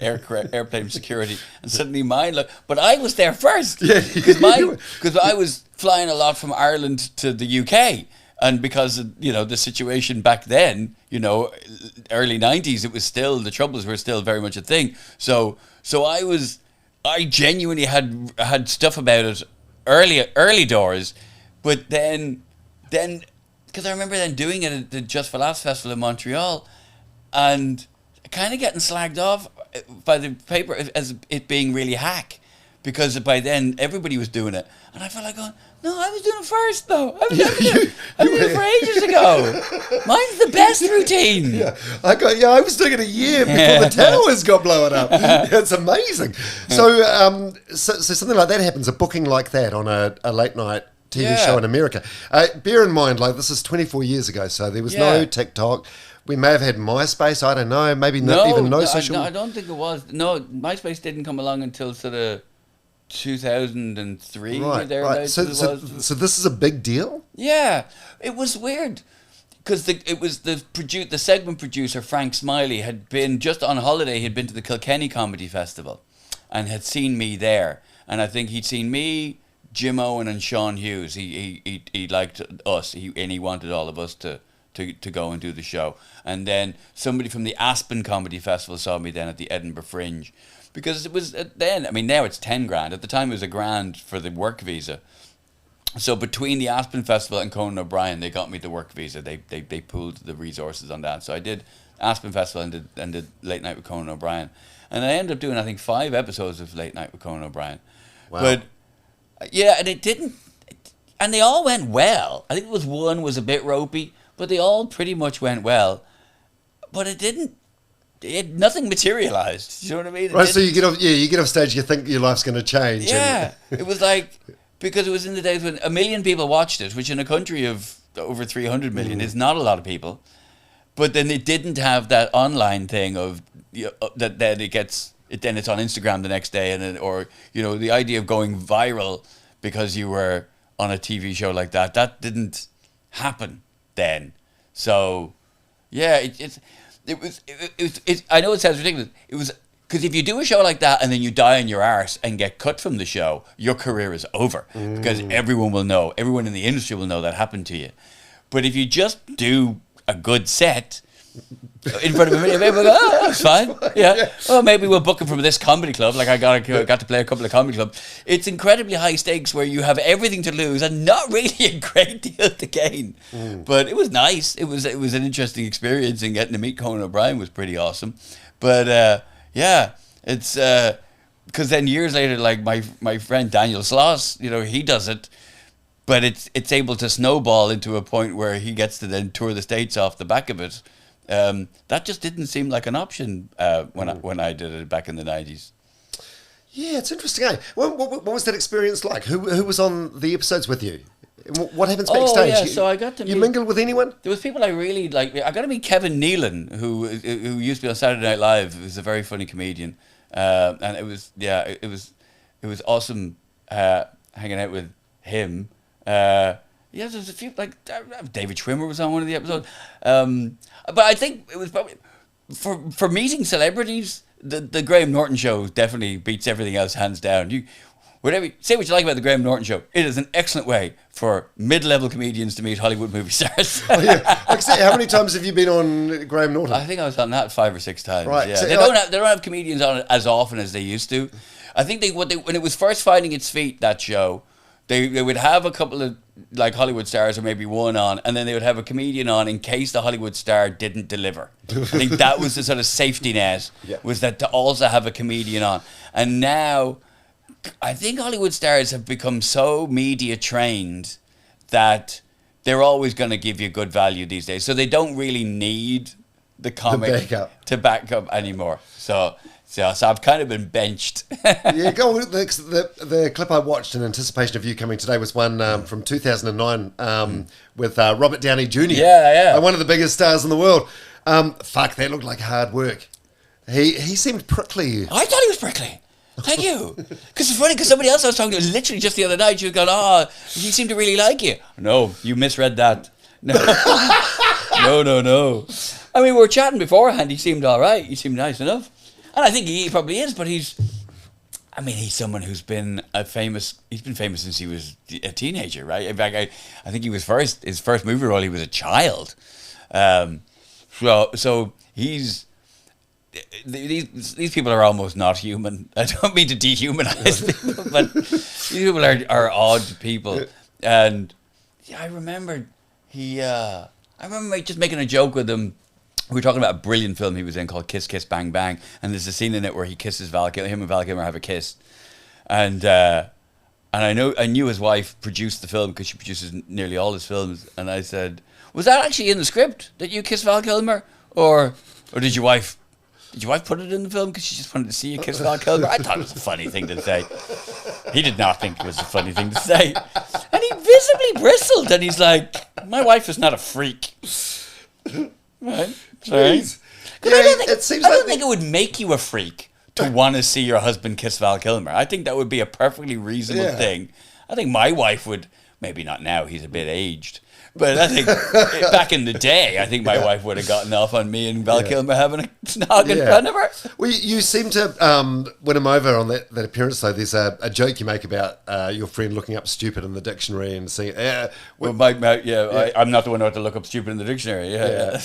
airplane security, and suddenly mine. But I was there first because I was flying a lot from Ireland to the UK. And because of, the situation back then, early 90s, it was still, the Troubles were still very much a thing. So I genuinely had stuff about it early doors, but then, because I remember then doing it at the Just for Laughs Festival in Montreal, and kind of getting slagged off by the paper as it being really hack, because by then everybody was doing it. And I felt like going, no, I was doing it first, though. I was doing it for ages ago. Mine's the best routine. Yeah, I was doing it a year before the towers got blown up. It's amazing. So, so something like that happens, a booking like that on a late night TV show in America. Bear in mind, like, this is 24 years ago, so there was no TikTok. We may have had MySpace, I don't know, maybe no social... I don't think it was. No, MySpace didn't come along until sort of 2003 or thereabouts. So this is a big deal? Yeah, it was weird because the segment producer Frank Smiley had been just on holiday. He'd been to the Kilkenny Comedy Festival and had seen me there, and I think he'd seen me, Jim Owen, and Sean Hughes. He liked us, and he wanted all of us to go and do the show. And then somebody from the Aspen Comedy Festival saw me then at the Edinburgh Fringe. Because it was then, I mean, now it's 10 grand. At the time, it was $1,000 for the work visa. So between the Aspen Festival and Conan O'Brien, they got me the work visa. They pooled the resources on that. So I did Aspen Festival and did Late Night with Conan O'Brien. And I ended up doing, I think, 5 episodes of Late Night with Conan O'Brien. Wow. But, yeah, and it didn't... And they all went well. I think one was a bit ropey, but they all pretty much went well. But it didn't... nothing materialized. You know what I mean? Right, so you get off stage, you think your life's going to change. Yeah, it was like, because it was in the days when 1 million people watched it, which in a country of over 300 million is not a lot of people. But then it didn't have that online thing of that then it's on Instagram the next day, and or the idea of going viral because you were on a TV show like that didn't happen then. So yeah, It was. I know it sounds ridiculous. It was because if you do a show like that and then you die on your arse and get cut from the show, your career is over because everyone will know. Everyone in the industry will know that happened to you. But if you just do a good set in front of a million people, go, oh, that's fine. Yeah. Oh, maybe we'll book him from this comedy club. Like I got to play a couple of comedy clubs. It's incredibly high stakes where you have everything to lose and not really a great deal to gain. But it was nice. It was an interesting experience, and getting to meet Conan O'Brien was pretty awesome. But yeah, it's because then years later, like my friend Daniel Sloss, he does it. But it's able to snowball into a point where he gets to then tour the States off the back of it. That just didn't seem like an option when I did it back in the 90s. Yeah, it's interesting. Eh? What was that experience like? Who was on the episodes with you? What happens backstage? Oh, yeah, so I got to you mingle with anyone? There was people I really like. I got to meet Kevin Nealon, who used to be on Saturday Night Live. He was a very funny comedian, and it was awesome hanging out with him. There's a few, like David Schwimmer was on one of the episodes. But I think it was probably for meeting celebrities, the Graham Norton show definitely beats everything else hands down. Say what you like about the Graham Norton show. It is an excellent way for mid-level comedians to meet Hollywood movie stars. Oh, yeah. Like, say, how many times have you been on Graham Norton? I think I was on that 5 or 6 times. Right. Yeah. So, They don't have comedians on it as often as they used to. I think when it was first finding its feet, that show, they would have a couple of like Hollywood stars or maybe one on, and then they would have a comedian on in case the Hollywood star didn't deliver. I think that was the sort of safety net, was that to also have a comedian on. And now, I think Hollywood stars have become so media trained that they're always going to give you good value these days. So they don't really need the comic to back up anymore. So I've kind of been benched. Yeah, go. The clip I watched in anticipation of you coming today was one from 2009 with Robert Downey Jr. Yeah. One of the biggest stars in the world. Fuck, that looked like hard work. He seemed prickly. I thought he was prickly. Thank you. Because it's funny, because somebody else I was talking to literally just the other night, she was going, he seemed to really like you. No, you misread that. No. No. I mean, we were chatting beforehand. He seemed all right. He seemed nice enough. And I think he probably is, but he's someone who's been he's been famous since he was a teenager, right? In fact, I think his first movie role, he was a child. So he's... These people are almost not human. I don't mean to dehumanize people, but these people are odd people. And I remember just making a joke with him. We were talking about a brilliant film he was in called Kiss Kiss Bang Bang, and there's a scene in it where he kisses Val Kilmer. Him and Val Kilmer have a kiss, and I knew his wife produced the film because she produces nearly all his films. And I said, "Was that actually in the script that you kiss Val Kilmer, or did your wife?" Did your wife put it in the film because she just wanted to see you kiss Val Kilmer? I thought it was a funny thing to say. He did not think it was a funny thing to say. And he visibly bristled, and he's like, my wife is not a freak. Right? Sorry. Yeah, I don't think it would make you a freak to want to see your husband kiss Val Kilmer. I think that would be a perfectly reasonable thing. I think my wife would, maybe not now, he's a bit aged. But I think back in the day, I think my wife would have gotten off on me and Val Kilmer having a snog in front of her. Well, you seem to win him over on that appearance, though. There's a joke you make about your friend looking up stupid in the dictionary and saying... I'm not the one who had to look up stupid in the dictionary. Yeah.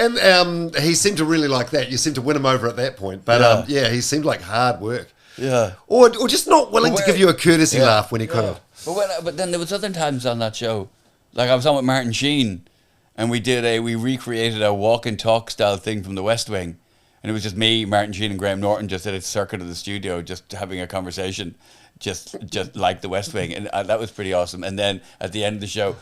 And he seemed to really like that. You seemed to win him over at that point. But he seemed like hard work. Yeah. Or just not willing to give you a courtesy laugh when he could have. But then there was other times on that show. Like I was on with Martin Sheen, and we recreated a walk and talk style thing from The West Wing, and it was just me, Martin Sheen, and Graham Norton just at a circuit of the studio, just having a conversation, just like The West Wing, and that was pretty awesome. And then at the end of the show,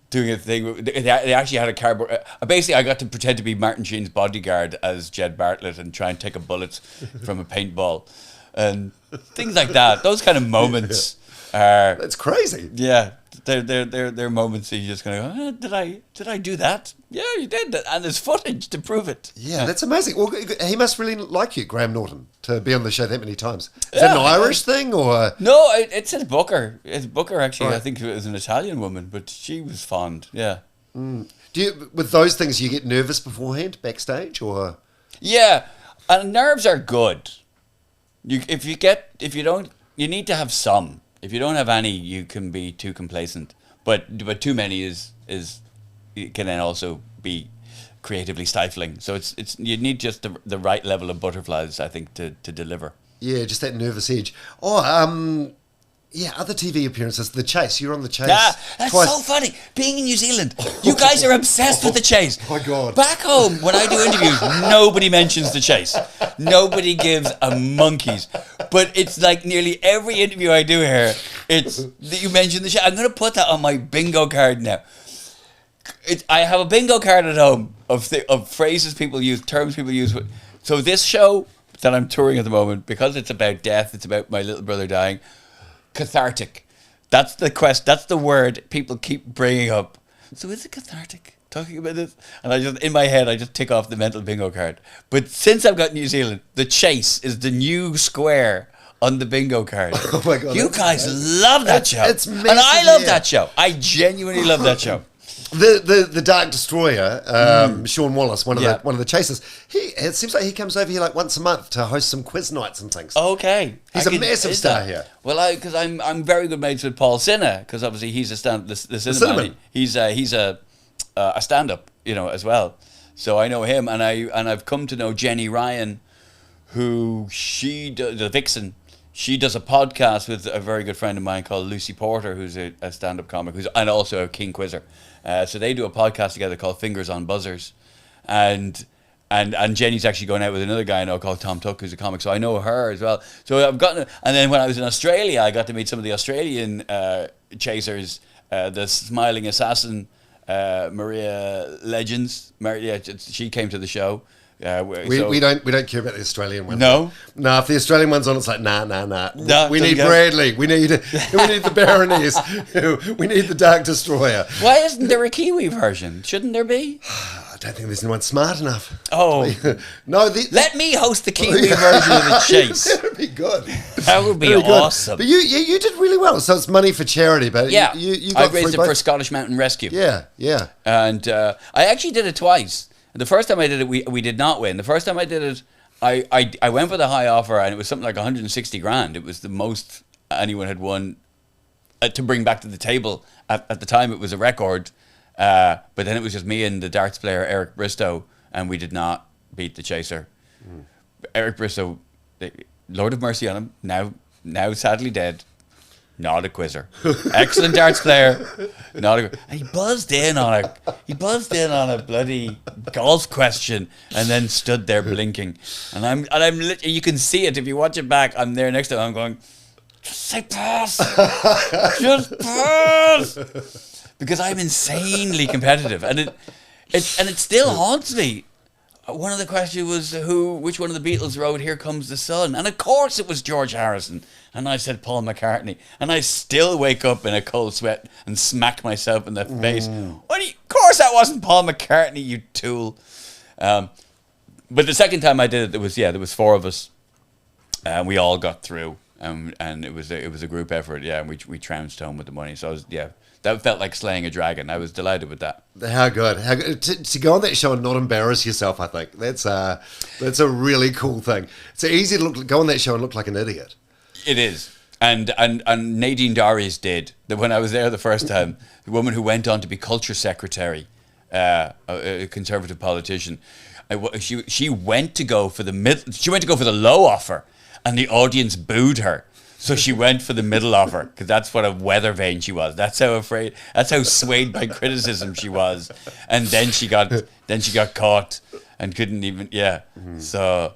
doing a thing, they actually had a cardboard. Basically, I got to pretend to be Martin Sheen's bodyguard as Jed Bartlett and try and take a bullet from a paintball, and things like that. Those kind of moments are. That's crazy. Yeah. They're moments that you're just going to go, did I do that? Yeah, you did. And there's footage to prove it. Yeah, that's amazing. Well, he must really like you, Graham Norton, to be on the show that many times. Is that an Irish thing or? No, it's his booker. His booker, actually, right. I think it was an Italian woman, but she was fond, yeah. Mm. Do you, with those things, you get nervous beforehand, backstage, or? Yeah, and nerves are good. You need to have some. If you don't have any, you can be too complacent. But too many is it can then also be creatively stifling. So it's you need just the right level of butterflies, I think, to deliver. Yeah, just that nervous edge. Other TV appearances. The Chase. You're on The Chase. Yeah, that's twice. So funny. Being in New Zealand, you guys are obsessed with The Chase. Oh my God. Back home, when I do interviews, nobody mentions The Chase. Nobody gives a monkey's. But it's like nearly every interview I do here, it's that you mention The Chase. I'm going to put that on my bingo card now. I have a bingo card at home of phrases people use, terms people use. So this show that I'm touring at the moment, because it's about death, it's about my little brother dying. Cathartic. That's the word people keep bringing up. So is it cathartic talking about this? And in my head I just tick off the mental bingo card. But since I've got New Zealand, The Chase is the new square on the bingo card. Oh my God. You guys love that show. It's massive, and I love that show. I genuinely love that show. The Dark Destroyer, Sean Wallace, one of the chasers. It seems like he comes over here like once a month to host some quiz nights and things. Okay, he's a massive star here. Well, because I'm very good mates with Paul Sinha, because obviously he's the Cinnamon. He's a stand-up, as well. So I know him, and I've come to know Jenny Ryan, who the Vixen. She does a podcast with a very good friend of mine called Lucy Porter, who's a stand-up comic, and also a King Quizzer. So they do a podcast together called Fingers on Buzzers, and Jenny's actually going out with another guy I know called Tom Tuck, who's a comic. So I know her as well. So and then when I was in Australia, I got to meet some of the Australian chasers, the Smiling Assassin, Maria Legends. She came to the show. We don't care about the Australian ones. No, if the Australian one's on, it's like nah. No, we need Bradley. We need the Baroness. We need the Dark Destroyer. Why isn't there a Kiwi version? Shouldn't there be? I don't think there's anyone smart enough. Oh no! Let me host the Kiwi version of the chase. That would be good. That would be awesome. But you did really well. So it's money for charity, but yeah, you got I raised it for Scottish Mountain Rescue. Yeah. And I actually did it twice. The first time I did it, we did not win. The first time I did it, I went for the high offer, and it was something like 160 grand. It was the most anyone had won to bring back to the table. At the time, it was a record. But then it was just me and the darts player, Eric Bristow, and we did not beat the chaser. Eric Bristow, Lord of mercy on him, now sadly dead. Not a quizzer. Excellent darts player. And he buzzed in on a bloody golf question and then stood there blinking. And I'm you can see it if you watch it back. I'm there next to him. I'm going, just say pass. Just pass. Because I'm insanely competitive, and it still haunts me. One of the questions was which one of the Beatles wrote "Here Comes the Sun," and of course it was George Harrison. And I said Paul McCartney, and I still wake up in a cold sweat and smack myself in the face. Of course that wasn't Paul McCartney, you tool. But the second time I did it, there was four of us, and we all got through, and it was a group effort. Yeah, and we trounced home with the money. So that felt like slaying a dragon. I was delighted with that. How good. To go on that show and not embarrass yourself, I think that's a really cool thing. It's easy to go on that show and look like an idiot. It is. And Nadine Dorries did. When I was there the first time, the woman who went on to be culture secretary, a conservative politician, she went to go for the low offer, and the audience booed her. So she went for the middle offer, because that's what a weather vane she was. That's how swayed by criticism she was. And then she got caught and couldn't even, So,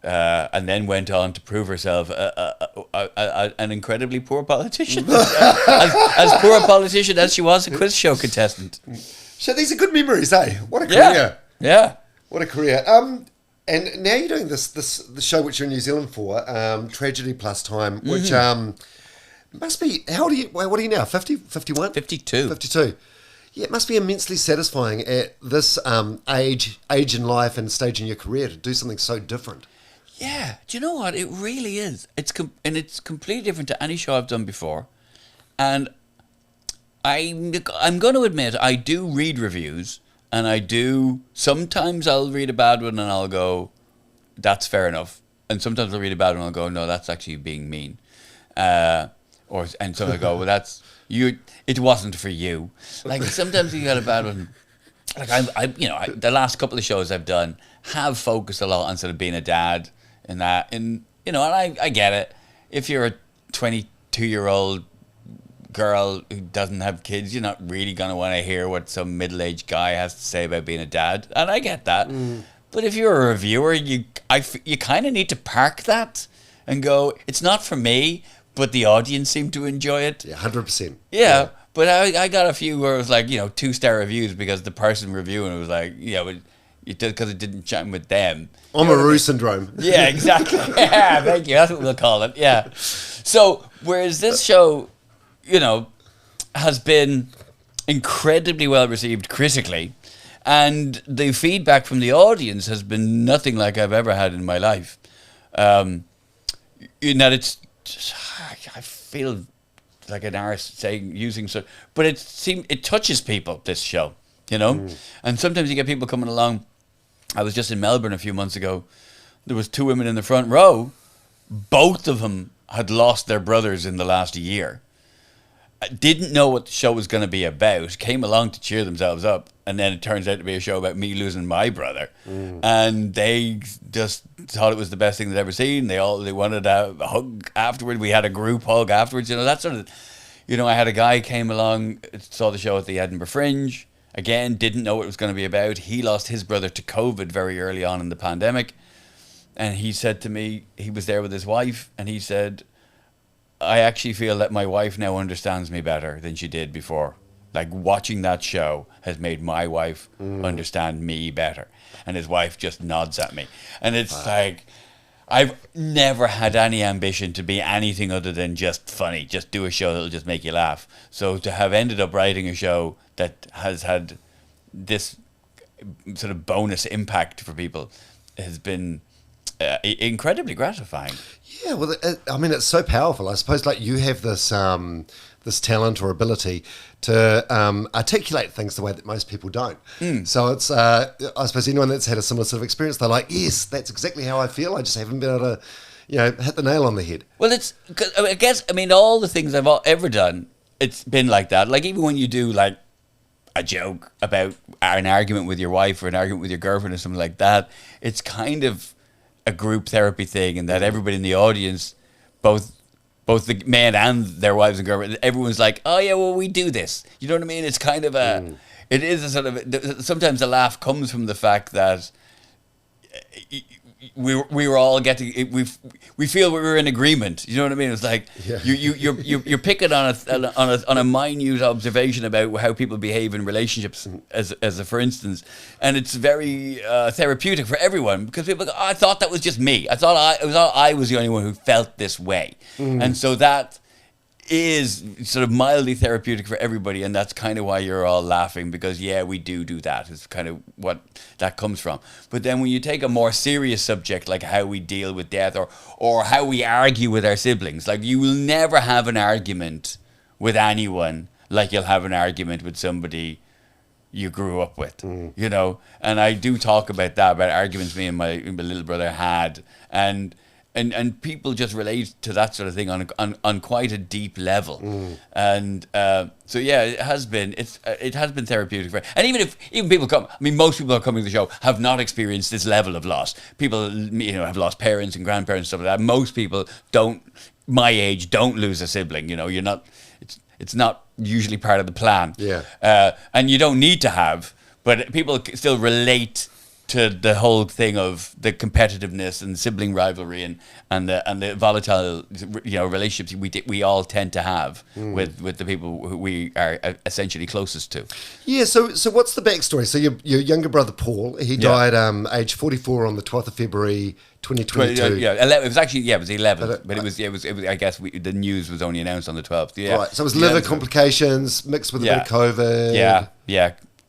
and then went on to prove herself an incredibly poor politician. as poor a politician as she was a quiz show contestant. So these are good memories, eh? What a career. Yeah. What a career. And now you're doing the show which you're in New Zealand for, Tragedy Plus Time, which must be, what are you now, 50, 51? 52. 52. Yeah, it must be immensely satisfying at this age in life and stage in your career to do something so different. Yeah, do you know what? It really is. It's completely different to any show I've done before. And I'm going to admit, I do read reviews. And sometimes I'll read a bad one and I'll go, that's fair enough. And sometimes I'll read a bad one and I'll go, no, that's actually being mean. And so I go, well, that's you. It wasn't for you. Like sometimes you got a bad one. Like the last couple of shows I've done have focused a lot on sort of being a dad and and I get it. If you're a 22-year-old girl who doesn't have kids, you're not really going to want to hear what some middle-aged guy has to say about being a dad, and I get that. But if you're a reviewer, you kind of need to park that and go, it's not for me, but the audience seem to enjoy it. Yeah, 100%. Yeah, but I got a few where it was like 2-star reviews because the person reviewing it was like, because it didn't chime with them. Oamaru syndrome. Yeah, exactly. Yeah, thank you. That's what we'll call it. Yeah. So whereas this show, has been incredibly well received critically, and the feedback from the audience has been nothing like I've ever had in my life. It's just, I feel like an arse saying using so, but it touches people. This show, and sometimes you get people coming along. I was just in Melbourne a few months ago. There was 2 women in the front row. Both of them had lost their brothers in the last year. I didn't know what the show was going to be about. Came along to cheer themselves up, and then it turns out to be a show about me losing my brother. And they just thought it was the best thing they'd ever seen. They wanted a hug afterward. We had a group hug afterwards. That sort of. I had a guy came along, saw the show at the Edinburgh Fringe. Again, didn't know what it was going to be about. He lost his brother to COVID very early on in the pandemic. And he said to me, he was there with his wife, and he said, I actually feel that my wife now understands me better than she did before. Like, watching that show has made my wife understand me better. And his wife just nods at me. And it's like, I've never had any ambition to be anything other than just funny. Just do a show that'll just make you laugh. So to have ended up writing a show that has had this sort of bonus impact for people has been incredibly gratifying. Yeah, well, I mean, it's so powerful. I suppose, like, you have this this talent or ability to articulate things the way that most people don't. So it's, I suppose, anyone that's had a similar sort of experience, they're like, yes, that's exactly how I feel. I just haven't been able to, hit the nail on the head. Well, I guess, all the things I've ever done, it's been like that. Like, even when you do, like, a joke about an argument with your wife or an argument with your girlfriend or something like that, it's kind of a group therapy thing, and that everybody in the audience, both the men and their wives and girlfriends, everyone's like, oh yeah, well, we do this. You know what I mean? It's kind of it is a sort of, sometimes the laugh comes from the fact that we were all getting, we feel we were in agreement. You know what I mean? It's like you're picking on a minute observation about how people behave in relationships, as a for instance, and it's very therapeutic for everyone, because people go, oh, I thought that was just me. I thought I was the only one who felt this way, and so that is sort of mildly therapeutic for everybody, and that's kind of why you're all laughing, because we do that. It's kind of what that comes from. But then when you take a more serious subject like how we deal with death, or how we argue with our siblings, like, you will never have an argument with anyone like you'll have an argument with somebody you grew up with, and I do talk about that, about arguments me and my little brother had, and people just relate to that sort of thing on quite a deep level, and so it has been therapeutic for. And even people come, most people who are coming to the show have not experienced this level of loss. People have lost parents and grandparents, stuff like that. Most people my age don't lose a sibling. You're not. It's not usually part of the plan. And you don't need to have, but people still relate to the whole thing of the competitiveness and sibling rivalry and the volatile relationships we all tend to have with the people who we are essentially closest to. Yeah. So what's the backstory? So your younger brother Paul, he died age 44 on the 12th of February 2022. It was actually it was 11th, but it was I guess the news was only announced on the 12th. Right. So it was liver complications mixed with a bit of COVID.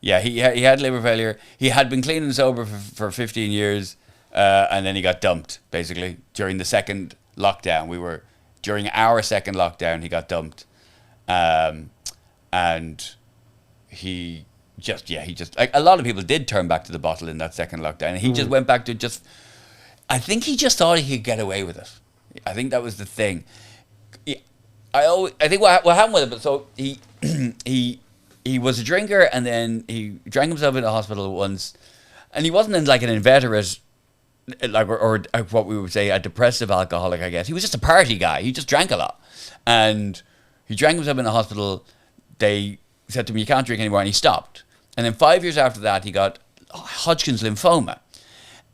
Yeah, he had liver failure. He had been clean and sober for 15 years, and then he got dumped, basically, during the second lockdown. During our second lockdown, he got dumped. And he just, like, a lot of people did turn back to the bottle in that second lockdown. And he just went back to I think he just thought he could get away with it. I think that was the thing. I think what happened with it, so he was a drinker, and then he drank himself into hospital once, and he wasn't in like an inveterate, like or what we would say a depressive alcoholic, I guess. He was just a party guy. He just drank a lot, and he drank himself in the hospital. They said to him, "You can't drink anymore," and he stopped. And then 5 years after that, he got Hodgkin's lymphoma,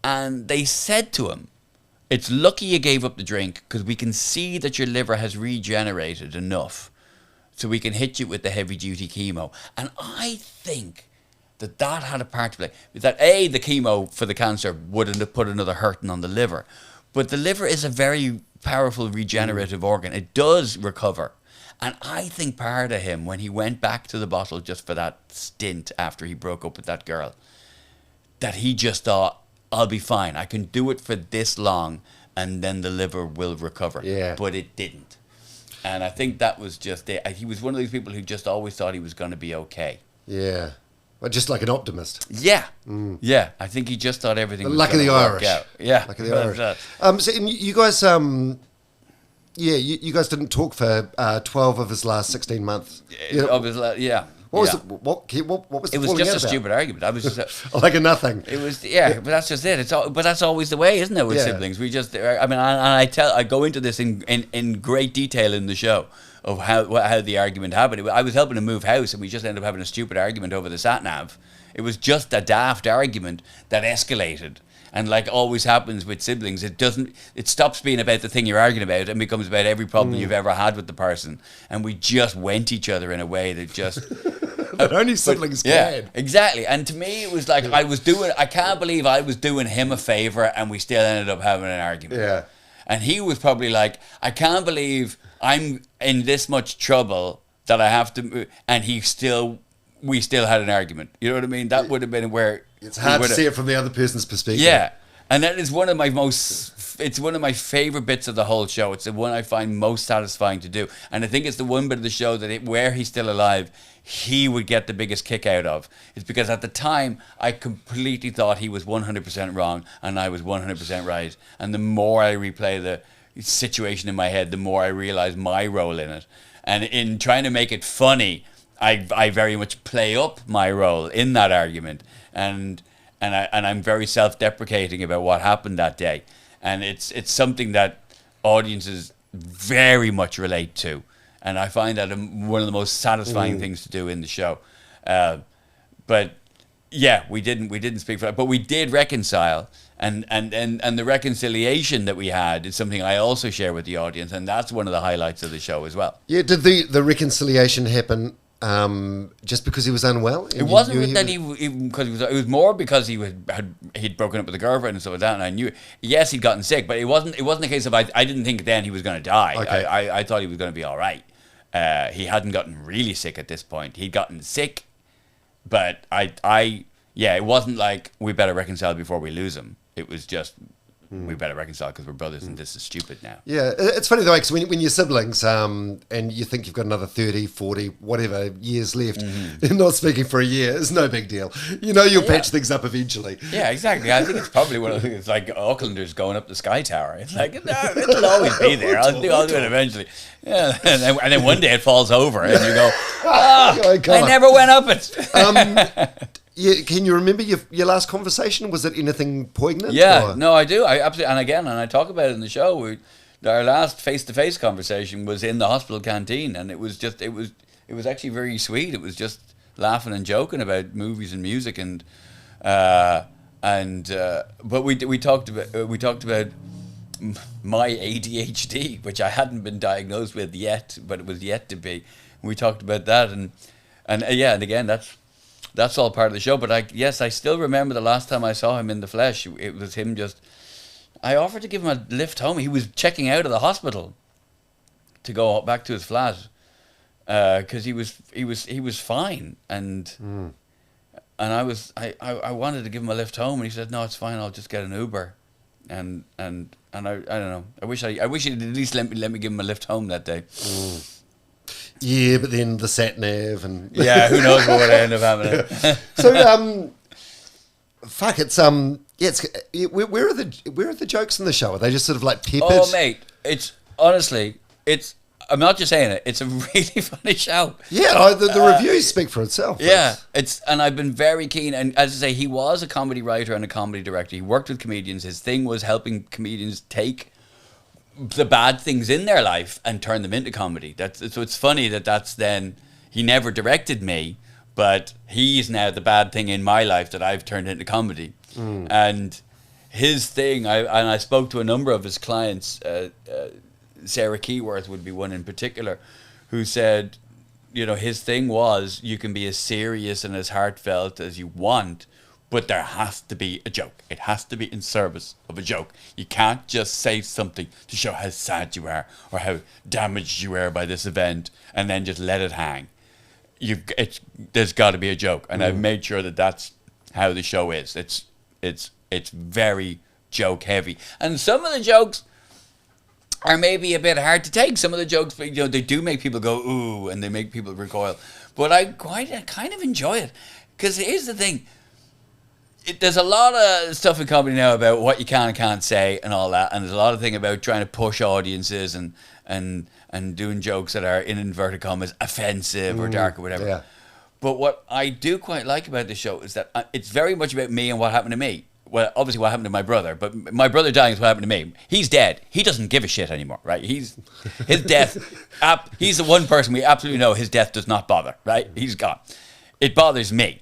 and they said to him, "It's lucky you gave up the drink, because we can see that your liver has regenerated enough so we can hit you with the heavy-duty chemo." And I think that had a part to play. That, the chemo for the cancer wouldn't have put another hurting on the liver. But the liver is a very powerful regenerative organ. It does recover. And I think part of him, when he went back to the bottle just for that stint after he broke up with that girl, that he just thought, I'll be fine. I can do it for this long, and then the liver will recover. Yeah. But it didn't. And I think that was just it. He was one of these people who just always thought he was going to be okay. Yeah. Well, just like an optimist. Yeah. Yeah. I think he just thought everything was Luck of going the to work Irish. out. Yeah. Luck of the Irish. So and you guys, you guys didn't talk for 12 of his last 16 months. Yeah. What was the It was just a stupid argument. I was just like a nothing. It was but that's just it. But that's always the way, isn't it, with siblings? We just I go into this in great detail in the show of how the argument happened. I was helping him move house, and we just ended up having a stupid argument over the sat nav. It was just a daft argument that escalated. And like always happens with siblings, it stops being about the thing you're arguing about and becomes about every problem you've ever had with the person. And we just went each other in a way that just... But only siblings can. Yeah, exactly. And to me, it was like I can't believe I was doing him a favor and we still ended up having an argument. Yeah. And he was probably like, I can't believe I'm in this much trouble that I have to... And we still had an argument. You know what I mean? That would have been where... It's hard to see it from the other person's perspective. Yeah, and that is one of my it's one of my favorite bits of the whole show. It's the one I find most satisfying to do. And I think it's the one bit of the show that where he's still alive, he would get the biggest kick out of. It's because at the time, I completely thought he was 100% wrong and I was 100% right. And the more I replay the situation in my head, the more I realize my role in it. And in trying to make it funny, I very much play up my role in that argument. And I'm very self-deprecating about what happened that day, and it's something that audiences very much relate to, and I find that one of the most satisfying things to do in the show. But yeah, we didn't speak for that, but we did reconcile, and the reconciliation that we had is something I also share with the audience, and that's one of the highlights of the show as well. Yeah, did the reconciliation happen? Just because he was unwell? It wasn't that it was more because he'd broken up with a girlfriend and stuff like that, and I knew, yes, he'd gotten sick, but it wasn't a case of I didn't think then he was going to die. Okay. I thought he was going to be all right. He hadn't gotten really sick at this point. He'd gotten sick, but it wasn't like we better reconcile before we lose him. It was just we better reconcile because we're brothers and this is stupid now. Yeah, it's funny though, because when you're siblings and you think you've got another 30, 40, whatever years left, not speaking for a year is no big deal. You know you'll patch things up eventually. Yeah, exactly. I think it's probably one of the things. It's like Aucklanders going up the Sky Tower. It's like, no, it'll always be there. I'll do it eventually. Yeah, and then one day it falls over and you go, I never went up it. Yeah, can you remember your last conversation? Was it anything poignant? Yeah, no, I do. I absolutely, and I talk about it in the show. Our last face-to-face conversation was in the hospital canteen, and it was actually very sweet. It was just laughing and joking about movies and music, but we talked about my ADHD, which I hadn't been diagnosed with yet, but it was yet to be. We talked about that, and again, that's all part of the show. But I still remember the last time I saw him in the flesh. It was him I offered to give him a lift home. He was checking out of the hospital to go back to his flat because he was fine, and I wanted to give him a lift home, and he said, "No, it's fine. I'll just get an Uber." And I don't know. I wish he'd at least let me give him a lift home that day. Yeah, but then the sat nav and yeah, who knows what would end up happening. So fuck, it's where are the jokes in the show? Are they just sort of like peppered? Oh mate, I'm not just saying it. It's a really funny show. Yeah, the reviews speak for itself. Yeah, and I've been very keen. And as I say, he was a comedy writer and a comedy director. He worked with comedians. His thing was helping comedians take the bad things in their life and turn them into comedy. So it's funny that's then he never directed me, but he's now the bad thing in my life that I've turned into comedy. And his thing, I spoke to a number of his clients. Sarah Keyworth would be one in particular, who said, his thing was you can be as serious and as heartfelt as you want, but there has to be a joke. It has to be in service of a joke. You can't just say something to show how sad you are or how damaged you are by this event and then just let it hang. There's got to be a joke, and I've made sure that that's how the show is. It's very joke heavy, and some of the jokes are maybe a bit hard to take. Some of the jokes, you know, they do make people go ooh, and they make people recoil. But I kind of enjoy it, because here's the thing: there's a lot of stuff in comedy now about what you can and can't say and all that, and there's a lot of thing about trying to push audiences and doing jokes that are, in inverted commas, offensive or dark or whatever. Yeah. But what I do quite like about this show is that it's very much about me and what happened to me. Well, obviously what happened to my brother, but my brother dying is what happened to me. He's dead. He doesn't give a shit anymore, right? His death, he's the one person we absolutely know his death does not bother, right? He's gone. It bothers me.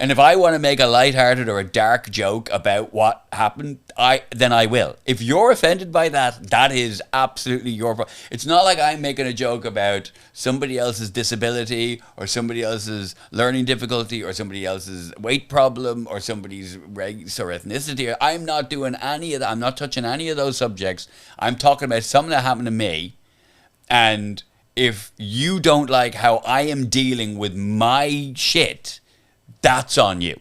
And if I want to make a lighthearted or a dark joke about what happened, then I will. If you're offended by that, that is absolutely your problem. It's not like I'm making a joke about somebody else's disability or somebody else's learning difficulty or somebody else's weight problem or somebody's race or ethnicity. I'm not doing any of that. I'm not touching any of those subjects. I'm talking about something that happened to me. And if you don't like how I am dealing with my shit, that's on you.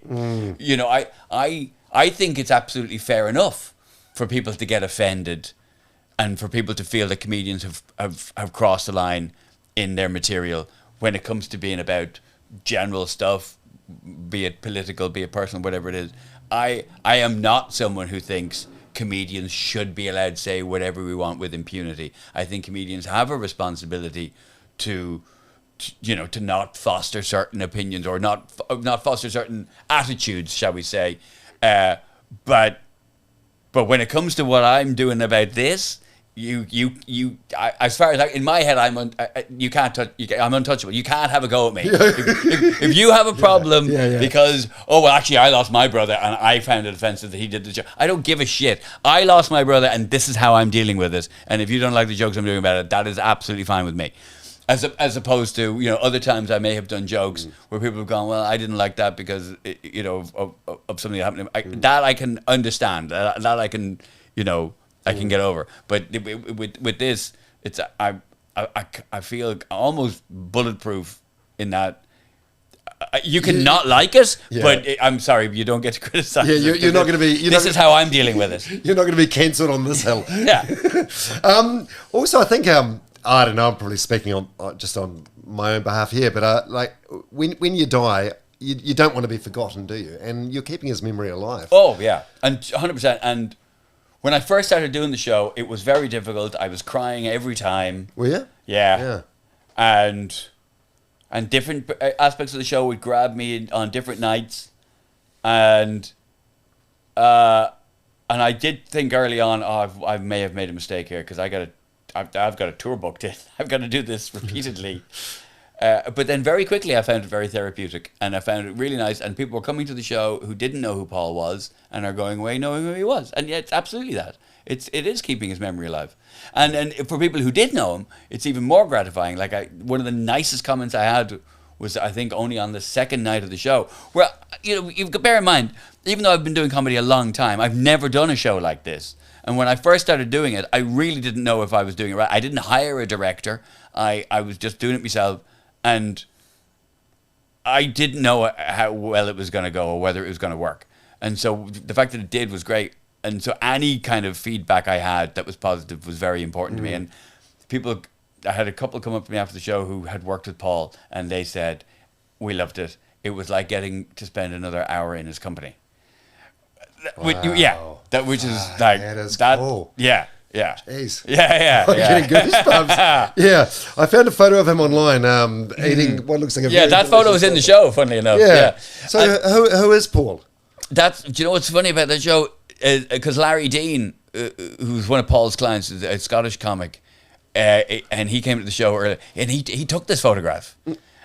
You know, I think it's absolutely fair enough for people to get offended and for people to feel that comedians have crossed the line in their material when it comes to being about general stuff, be it political, be it personal, whatever it is. I am not someone who thinks comedians should be allowed to say whatever we want with impunity. I think comedians have a responsibility to not foster certain opinions or not foster certain attitudes, shall we say? But when it comes to what I'm doing about this, as far as in my head, you can't touch. I'm untouchable. You can't have a go at me. If you have a problem because actually I lost my brother and I found it offensive that he did the joke. I don't give a shit. I lost my brother and this is how I'm dealing with it. And if you don't like the jokes I'm doing about it, that is absolutely fine with me. As opposed to, other times I may have done jokes where people have gone, well, I didn't like that because, of something that happened to me. That I can understand. That I can, I can get over. But with this, it's I feel almost bulletproof in that you can not like it, but I'm sorry, you don't get to criticize it. You're not going to be... This is how I'm dealing with it. You're not going to be cancelled on this hill. Yeah. Also, I think... I don't know. I'm probably speaking on just on my own behalf here, but when you die, you don't want to be forgotten, do you? And you're keeping his memory alive. Oh yeah, and 100%. And when I first started doing the show, it was very difficult. I was crying every time. Were you? Yeah. And different aspects of the show would grab me on different nights, and I did think early on, I may have made a mistake here because I've got a tour booked in. I've got to do this repeatedly. But then very quickly I found it very therapeutic and I found it really nice. And people were coming to the show who didn't know who Paul was and are going away knowing who he was. And yeah, it's absolutely that. It is keeping his memory alive. And for people who did know him, it's even more gratifying. Like one of the nicest comments I had was, I think, only on the second night of the show. Where, you've got to bear in mind, even though I've been doing comedy a long time, I've never done a show like this. And when I first started doing it, I really didn't know if I was doing it right. I didn't hire a director. I was just doing it myself. And I didn't know how well it was going to go or whether it was going to work. And so the fact that it did was great. And so any kind of feedback I had that was positive was very important to me. And I had a couple come up to me after the show who had worked with Paul, and they said, we loved it. It was like getting to spend another hour in his company. Wow. Which is like that is that. Cool. Yeah. Jeez. Yeah. I'm getting goosebumps. Yeah. I found a photo of him online eating what looks like a very that photo was in the show, funnily enough. Yeah. So who is Paul? Do you know what's funny about that show? Because Larry Dean, who's one of Paul's clients, is a Scottish comic, and he came to the show earlier, and he took this photograph.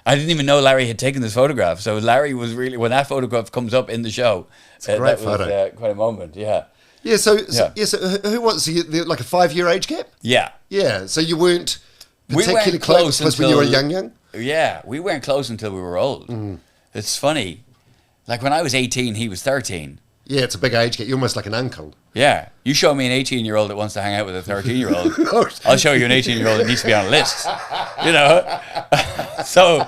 I didn't even know Larry had taken this photograph. So Larry was really, when that photograph comes up in the show, it's a great photo. Was quite a moment. Yeah. Yeah. So who was like a 5-year age gap? Yeah. Yeah. So you weren't particularly close when you were young. Yeah, we weren't close until we were old. It's funny. Like when I was 18, he was 13. Yeah, it's a big age gap. You're almost like an uncle. Yeah. You show me an 18-year-old that wants to hang out with a 13-year-old. I'll show you an 18-year-old that needs to be on a list. So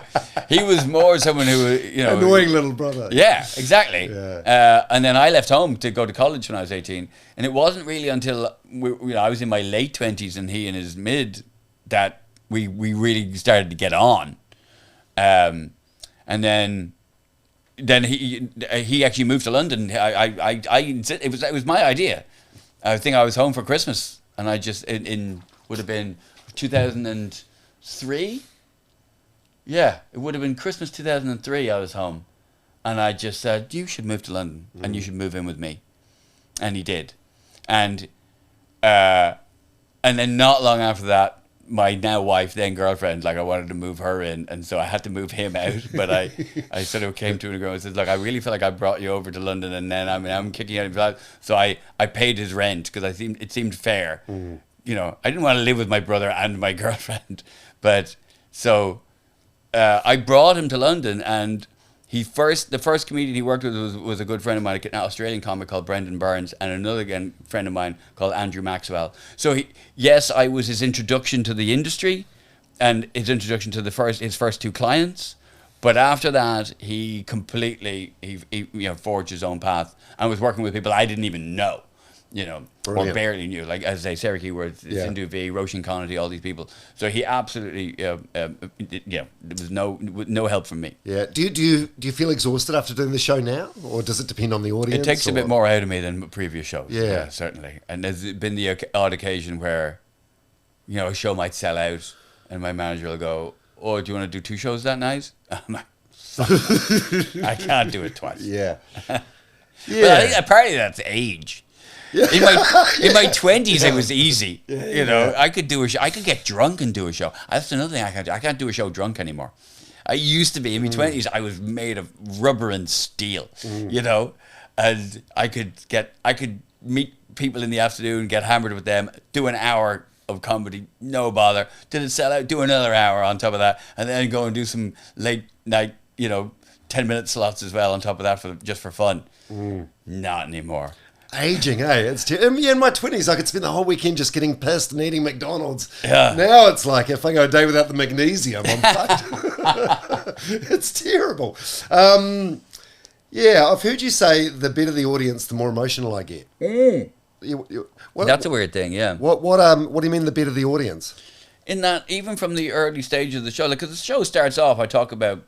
He was more someone who, you know, annoying little brother. Yeah, exactly. Yeah. And then I left home to go to college when I was 18, and it wasn't really until I was in my late 20s and he in his mid that we really started to get on. And then he actually moved to London. It was my idea. I think I was home for Christmas, and I just would have been 2003. Yeah, it would have been Christmas 2003. I was home, and I just said, "You should move to London, and you should move in with me," and he did, and then not long after that, my now wife, then girlfriend, like I wanted to move her in, and so I had to move him out. But I sort of came to an agreement and said, "Look, I really feel like I brought you over to London, and then I'm kicking you out." So I paid his rent because it seemed fair. You know, I didn't want to live with my brother and my girlfriend, but so I brought him to London, and the first comedian he worked with was a good friend of mine, an Australian comic called Brendan Burns, and another friend of mine called Andrew Maxwell. So I was his introduction to the industry, and his introduction to his first two clients. But after that, he completely forged his own path and was working with people I didn't even know. You know, Brilliant. or barely knew, like as I say, Sarah Keyworth, Sindhu V, Roshan Conity, all these people. So he absolutely, there was no help from me. Yeah. Do you feel exhausted after doing the show now, or does it depend on the audience? It takes a bit more out of me than previous shows. Yeah. Certainly. And there's been the odd occasion where, you know, a show might sell out, and my manager will go, "Oh, do you want to do 2 shows that night?" I'm like, I can't do it twice. Yeah. But I think apparently that's age. Yeah. In my 20s, it was easy. You know, I could do a show. I could get drunk and do a show. That's another thing I can't do. I can't do a show drunk anymore. I used to be in my 20s. I was made of rubber and steel. You know, and I could meet people in the afternoon, get hammered with them, do an hour of comedy, no bother. Did it sell out? Do another hour on top of that, and then go and do some late night, 10-minute slots as well on top of that just for fun. Not anymore. Aging, It's in my 20s, I could spend the whole weekend just getting pissed and eating McDonald's. Yeah. Now it's like, if I go a day without the magnesium, I'm fucked. It's terrible. I've heard you say the better the audience, the more emotional I get. That's a weird thing, yeah. What do you mean the better the audience? In that, even from the early stages of the show, because the show starts off, I talk about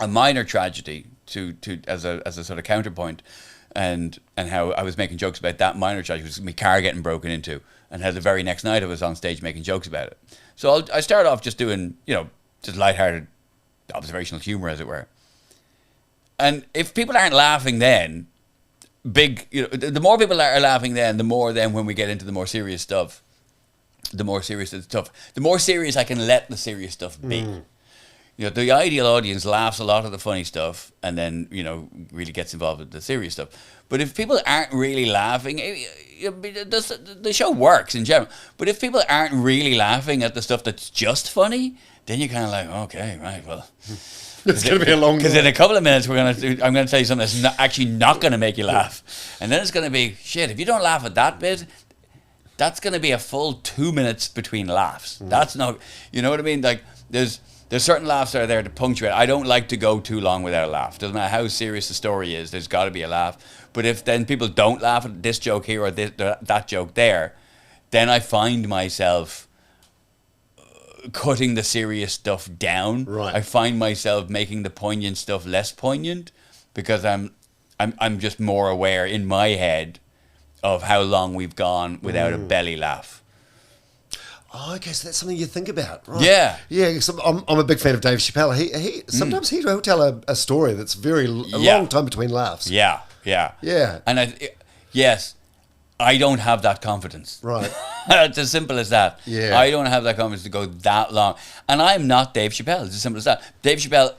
a minor tragedy as a sort of counterpoint. And how I was making jokes about that minor tragedy, was my car getting broken into, and how the very next night I was on stage making jokes about it. So I start off just doing, just lighthearted observational humor, as it were. And if people aren't laughing then, the more people are laughing then, the more then when we get into the more serious stuff, the more serious I can let the serious stuff be. The ideal audience laughs a lot at the funny stuff and then, really gets involved with the serious stuff. But if people aren't really laughing, the show works in general. But if people aren't really laughing at the stuff that's just funny, then you're kind of like, okay, right, well. It's going to be a long Because in a couple of minutes, I'm going to tell you something that's actually not going to make you laugh. And then it's going to be, shit, if you don't laugh at that bit, that's going to be a full 2 minutes between laughs. That's not, you know what I mean? Like, there's certain laughs that are there to punctuate. I don't like to go too long without a laugh. Doesn't matter how serious the story is, there's got to be a laugh. But if then people don't laugh at this joke here or that joke there, then I find myself cutting the serious stuff down. Right. I find myself making the poignant stuff less poignant because I'm just more aware in my head of how long we've gone without a belly laugh. Oh, okay, so that's something you think about, right? Yeah. Yeah, because I'm a big fan of Dave Chappelle. He sometimes he'll tell a story that's a long time between laughs. Yeah. And yes, I don't have that confidence. Right. It's as simple as that. Yeah. I don't have that confidence to go that long. And I'm not Dave Chappelle. It's as simple as that. Dave Chappelle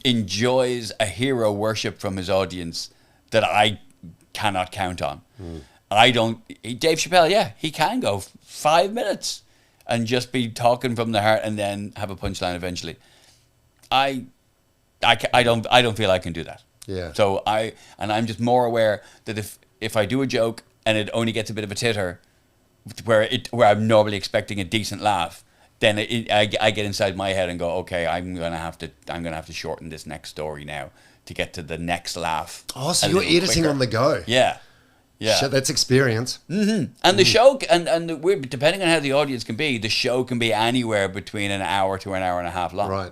enjoys a hero worship from his audience that I cannot count on. Dave Chappelle, he can go 5 minutes and just be talking from the heart and then have a punchline eventually. I don't feel I can do that. Yeah. So I'm just more aware that if I do a joke and it only gets a bit of a titter, where I'm normally expecting a decent laugh, then I get inside my head and go, okay, I'm gonna have to shorten this next story now to get to the next laugh. Oh, so you're editing quicker. on the go. Yeah. Shit, that's experience. Mm-hmm. And the show, depending on how the audience can be, the show can be anywhere between an hour to an hour and a half long. Right.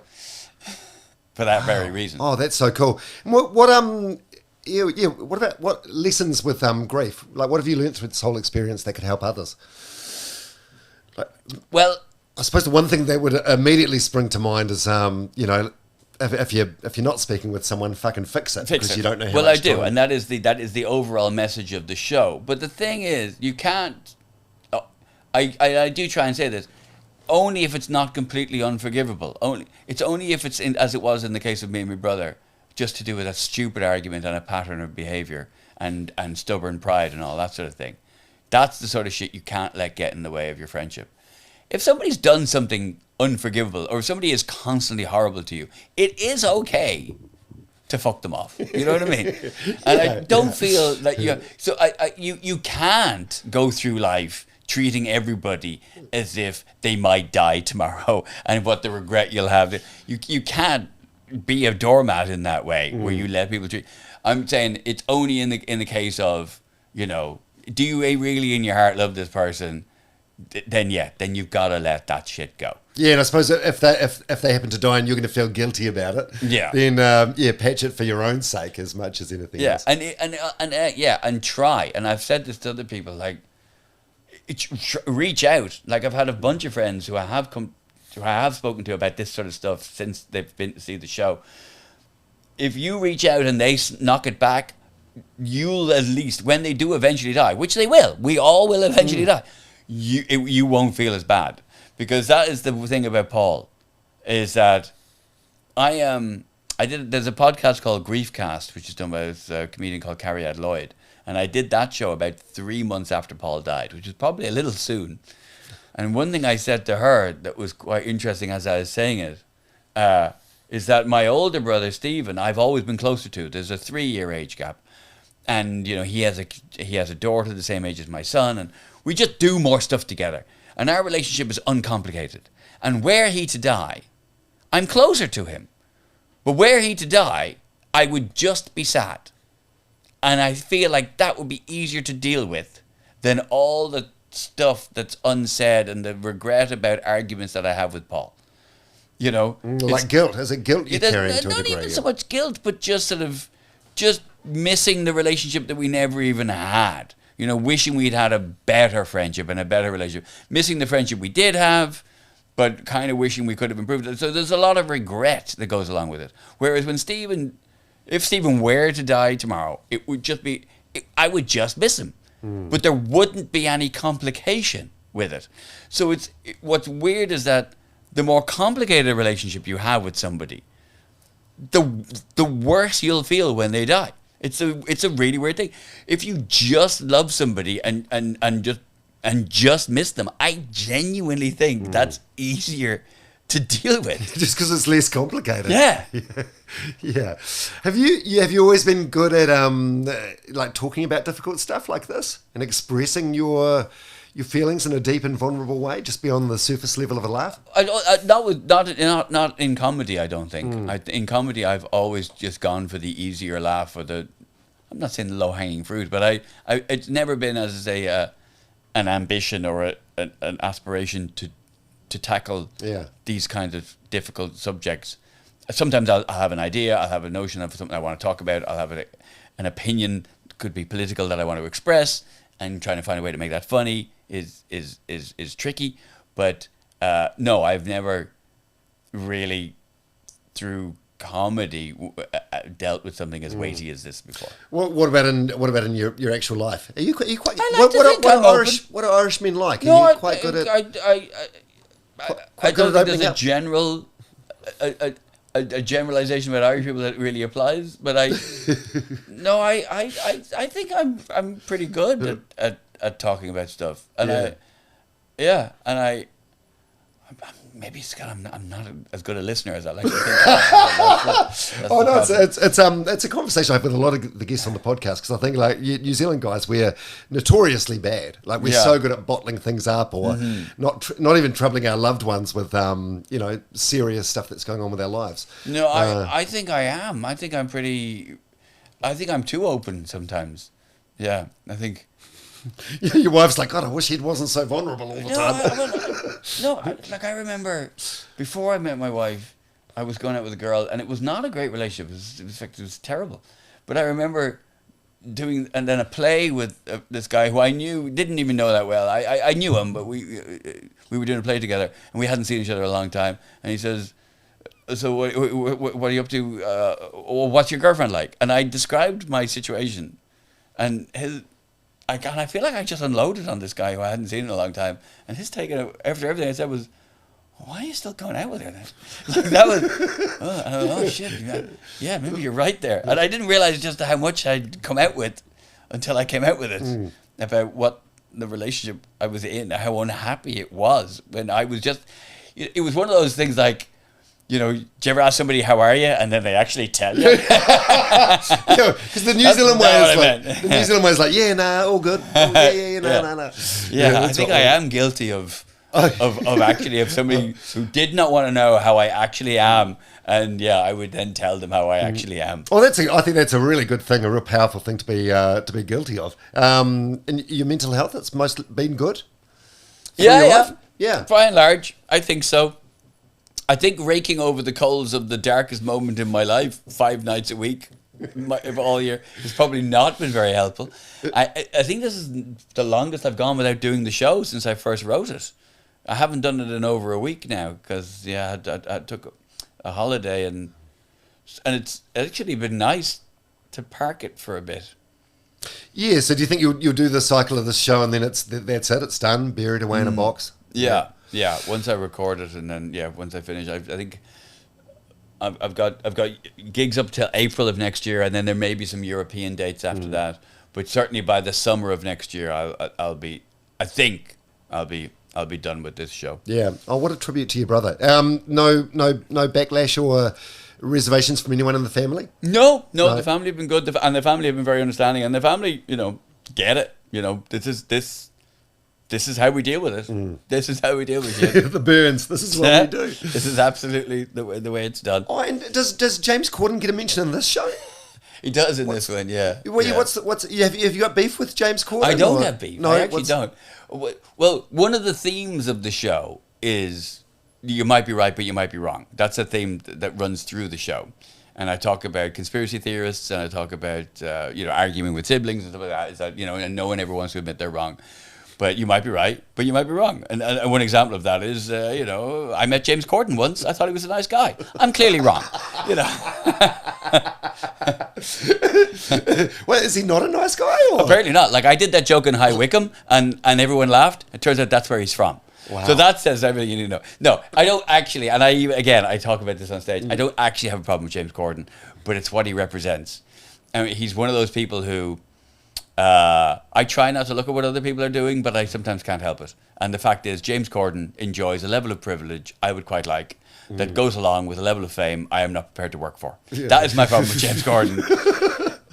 For that very reason. Oh, that's so cool. What what about what lessons with grief? Like, what have you learned through this whole experience that could help others? Like, well, I suppose the one thing that would immediately spring to mind is if you're not speaking with someone, fucking fix it because you don't know how. Well, I do, time. and that is the overall message of the show. But the thing is, you can't. I do try and say this. Only if it's not completely unforgivable. It's only if it's as it was in the case of me and my brother, just to do with a stupid argument and a pattern of behaviour and stubborn pride and all that sort of thing. That's the sort of shit you can't let get in the way of your friendship. If somebody's done something unforgivable or if somebody is constantly horrible to you, it is okay to fuck them off. You know what I mean? And I don't feel that you can't go through life treating everybody as if they might die tomorrow and what the regret you'll have. You can't be a doormat in that way where you let people treat. I'm saying it's only in the case of, do you really in your heart love this person? Then you've got to let that shit go. Yeah, and I suppose if they happen to die and you're going to feel guilty about it, then patch it for your own sake as much as anything else. And try. And I've said this to other people, like, reach out. Like, I've had a bunch of friends who I have spoken to about this sort of stuff since they've been to see the show. If you reach out and they knock it back, you'll at least, when they do eventually die, which they will, we all will eventually die, you won't feel as bad. Because that is the thing about Paul, is that there's a podcast called Griefcast, which is done by a comedian called Carrie Lloyd. And I did that show about 3 months after Paul died, which was probably a little soon. And one thing I said to her that was quite interesting as I was saying it, is that my older brother, Stephen, I've always been closer to. There's a 3-year age gap. And, he has a daughter the same age as my son. And we just do more stuff together. And our relationship is uncomplicated. And were he to die, I'm closer to him. But were he to die, I would just be sad. And I feel like that would be easier to deal with than all the stuff that's unsaid and the regret about arguments that I have with Paul. Like guilt. Is it guilt you're carrying to a degree? Not even so much guilt, but just sort of missing the relationship that we never even had. Wishing we'd had a better friendship and a better relationship. Missing the friendship we did have, but kind of wishing we could have improved it. So there's a lot of regret that goes along with it. Whereas if Stephen were to die tomorrow, it would just be, I would just miss him. But there wouldn't be any complication with it. So what's weird is that the more complicated a relationship you have with somebody, the worse you'll feel when they die. It's a really weird thing. If you just love somebody and just miss them, I genuinely think that's easier to deal with. Just because it's less complicated. Yeah. Yeah. Have you always been good at like talking about difficult stuff like this and expressing your feelings in a deep and vulnerable way, just beyond the surface level of a laugh? Not in comedy, I don't think. In comedy, I've always just gone for the easier laugh or I'm not saying the low hanging fruit, but it's never been, as I say, an ambition or an aspiration to tackle these kinds of difficult subjects. Sometimes I'll have an idea, I'll have a notion of something I want to talk about, I'll have an opinion, could be political, that I want to express, and trying to find a way to make that funny is tricky. But no, I've never really, through comedy, dealt with something as weighty as this before. What about in your actual life? Are you quite? What are Irishmen like? No, are you quite good at? I don't think there's a general a generalization about Irish people that really applies. But I think I'm pretty good at talking about stuff, and I'm maybe Scott, I'm not as good a listener as I like to think. Oh no, it's a conversation I have with a lot of the guests on the podcast, because I think like New Zealand guys, we're notoriously bad. Like we're so good at bottling things up, or not even troubling our loved ones with serious stuff that's going on with our lives. No, I think I am. I think I'm too open sometimes. Yeah, I think. Your wife's like, God, I wish he wasn't so vulnerable all the time. I remember before I met my wife, I was going out with a girl, and it was not a great relationship. It was terrible. But I remember doing a play with this guy who I didn't even know that well. I knew him, but we were doing a play together, and we hadn't seen each other a long time. And he says, "So what are you up to? What's your girlfriend like?" And I described my situation, and I feel like I just unloaded on this guy who I hadn't seen in a long time. And his take after everything I said was, "Why are you still going out with her then?" Like that was, shit. Yeah, maybe you're right there. And I didn't realize just how much I'd come out with until I came out with it. About what the relationship I was in, how unhappy it was. When I was just, it was one of those things like, do you ever ask somebody, how are you? And then they actually tell you. Because the New Zealand way is like, yeah, nah, all good. Oh, nah. Yeah, I think I am guilty of somebody who did not want to know how I actually am. And I would then tell them how I actually am. Well, I think that's a really good thing, a real powerful thing to be guilty of. And your mental health, it's mostly been good? Yeah. By and large, I think so. I think raking over the coals of the darkest moment in my life 5 nights a week of all year has probably not been very helpful. I think this is the longest I've gone without doing the show since I first wrote it. I haven't done it in over a week now because I took a holiday and it's actually been nice to park it for a bit. Yeah, so do you think you'll do the cycle of this show and then that's it, it's done, buried away in a box? Yeah, once I record it and then once I finish, I think I've got gigs up till April of next year, and then there may be some European dates after that. But certainly by the summer of next year, I'll be done with this show. Yeah. Oh, what a tribute to your brother. No backlash or reservations from anyone in the family? No. The family have been good, and the family have been very understanding, and the family, get it. This is how we deal with it. This is how we deal with it. The Byrnes. This is what we do. This is absolutely the way it's done. Oh, and does James Corden get a mention in this show? He does in this one, yeah. Well, have you got beef with James Corden? I don't have beef. No, I actually don't. Well, one of the themes of the show is you might be right, but you might be wrong. That's a theme that runs through the show. And I talk about conspiracy theorists, and I talk about arguing with siblings and stuff like that. Is that and no one ever wants to admit they're wrong. But you might be right, but you might be wrong. And one example of that is, I met James Corden once. I thought he was a nice guy. I'm clearly wrong. Well, is he not a nice guy? Or? Apparently not. Like, I did that joke in High Wycombe, and everyone laughed. It turns out that's where he's from. Wow. So that says everything you need to know. No, I don't actually, and I talk about this on stage, I don't actually have a problem with James Corden, but it's what he represents. I mean, he's one of those people who... I try not to look at what other people are doing, but I sometimes can't help it. And the fact is, James Corden enjoys a level of privilege I would quite like that goes along with a level of fame I am not prepared to work for. Yeah. That is my problem with James Corden.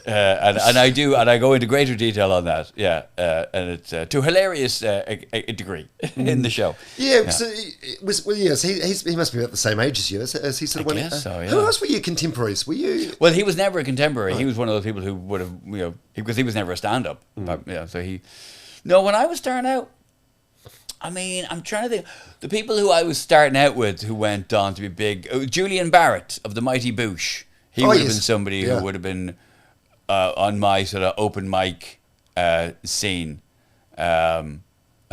And I go into greater detail on that. Yeah, and it's to a hilarious a degree in the show. Yeah, so he must be about the same age as you. As he sort of I guess so, yeah. Who else were you contemporaries? Were you? Well, he was never a contemporary. Right. He was one of those people who would have, because he was never a stand-up. So when I was starting out, I mean, I'm trying to think. The people who I was starting out with who went on to be big, Julian Barrett of the Mighty Boosh. He would have been somebody who would have been on my sort of open mic scene. I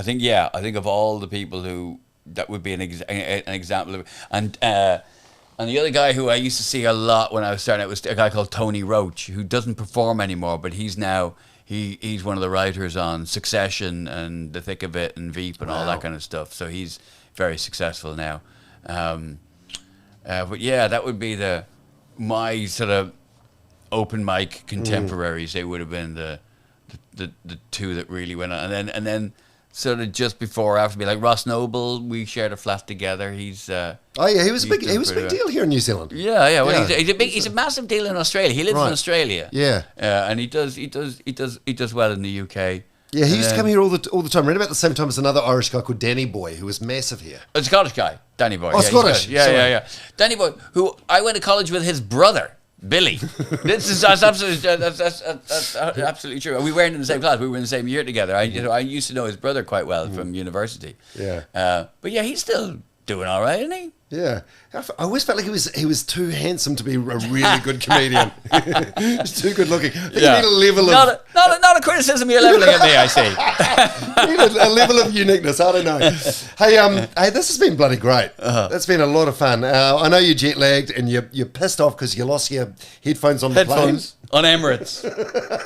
think of all the people who that would be an example of, and the other guy who I used to see a lot when I was starting out was a guy called Tony Roach, who doesn't perform anymore, but he's now he's one of the writers on Succession and The Thick of It and Veep and all that kind of stuff. So he's very successful now. But yeah, that would be my sort of open mic contemporaries. They would have been the two that really went on, and then sort of just before or after me. Like Ross Noble, we shared a flat together. He's Oh yeah, he was a big deal here in New Zealand. yeah. Well, he's a massive deal in Australia. He lives in Right. Australia. Yeah. And he does well in the UK. Yeah, he used to come here all the time. Around about the same time as another Irish guy called Downey Boy, who was massive here. A Scottish guy, Danny Boy. Oh, he's Scottish. good. Yeah. Danny Boy, who I went to college with his brother, Billy. That's absolutely true. We weren't in the same class. We were in the same year together. I used to know his brother quite well from university. Yeah. But yeah, he's still doing all right, isn't he? Yeah, I always felt like he was too handsome to be a really good comedian. He's too good looking. I think you need a level of not a criticism you're leveling at me. I see. you need a level of uniqueness. I don't know. Hey, this has been bloody great. That's been a lot of fun. I know you're jet lagged and you're pissed off because you lost your headphones on the plane. On Emirates.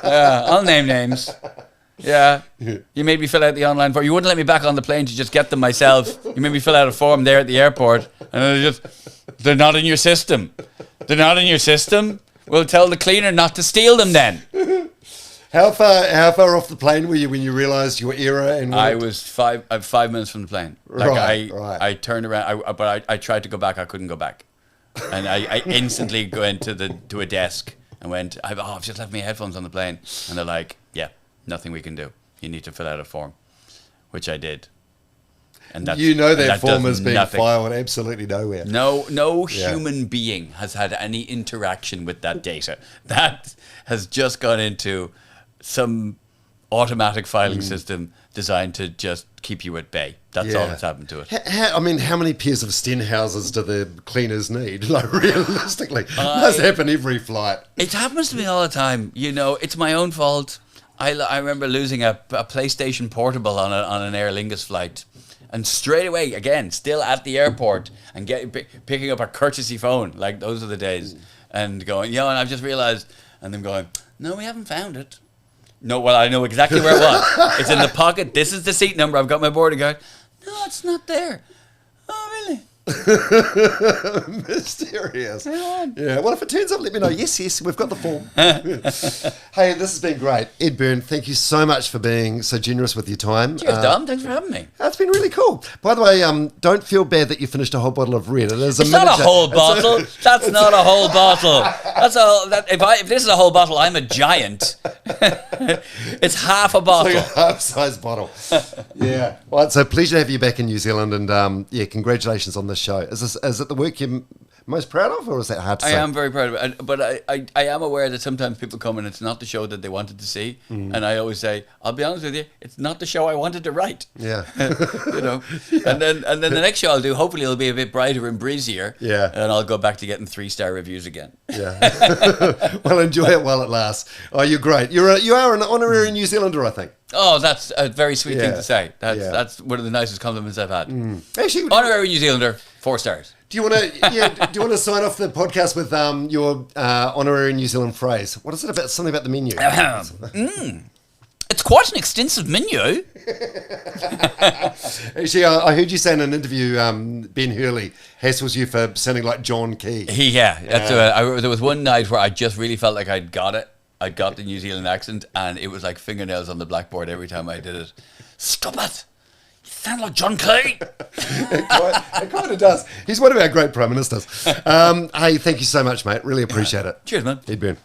I'll name names. Yeah, you made me fill out the online form. You wouldn't let me back on the plane to just get them myself. You made me fill out a form there at the airport, and they're not in your system. They're not in your system. We'll tell the cleaner not to steal them then. How far off the plane were you when you realised your error? And I was 5 minutes from the plane. Right. I turned around, but I tried to go back. I couldn't go back, and I instantly went to a desk and went, I've just left my headphones on the plane, and they're like, yeah. Nothing we can do. You need to fill out a form, which I did. And that form has been filed absolutely nowhere. No human being has had any interaction with that data. That has just gone into some automatic filing system designed to just keep you at bay. That's all that's happened to it. How many pairs of Stenhouses do the cleaners need? Like, realistically, it must happen every flight. It happens to me all the time. It's my own fault. I remember losing a PlayStation Portable on an Aer Lingus flight, and straight away, again, still at the airport, and picking up a courtesy phone, like those are the days, and going, and I've just realised, and them going, no, we haven't found it. No, well, I know exactly where it was. It's in the pocket. This is the seat number. I've got my boarding card. No, it's not there. Oh, really? Mysterious. Yeah. Well, if it turns up, let me know. Yes, we've got the form. Hey, this has been great. Ed Byrne, thank you so much for being so generous with your time. Cheers, Dom. Thanks for having me. That's been really cool. By the way, don't feel bad that you finished a whole bottle of red. It's not a whole bottle. That's not a whole bottle. If this is a whole bottle, I'm a giant. It's half a bottle. It's like a half-size bottle. Yeah. Well, it's a pleasure to have you back in New Zealand, and congratulations on this show. Is it the work you're most proud of, or is that hard to say? I am very proud of it, but I am aware that sometimes people come and it's not the show that they wanted to see, and I always say, I'll be honest with you, it's not the show I wanted to write. Yeah. And then the next show I'll do, hopefully it'll be a bit brighter and breezier. Yeah. And I'll go back to getting 3-star reviews again. Yeah. Well, enjoy it while it lasts. Oh, you're great. You are an honorary New Zealander, I think. Oh, that's a very sweet thing to say. That's one of the nicest compliments I've had. Actually, honorary New Zealander, 4 stars. Do you want to sign off the podcast with your honorary New Zealand phrase? What is it about? Something about the menu. It's quite an extensive menu. Actually, I heard you say in an interview, Ben Hurley hassles you for sounding like John Key. There was one night where I just really felt like I'd got it. I got the New Zealand accent, and it was like fingernails on the blackboard every time I did it. Stop it! You sound like John Key. It kind of does. He's one of our great prime ministers. Hey, thank you so much, mate. Really appreciate it. Cheers, man. Ed Byrne.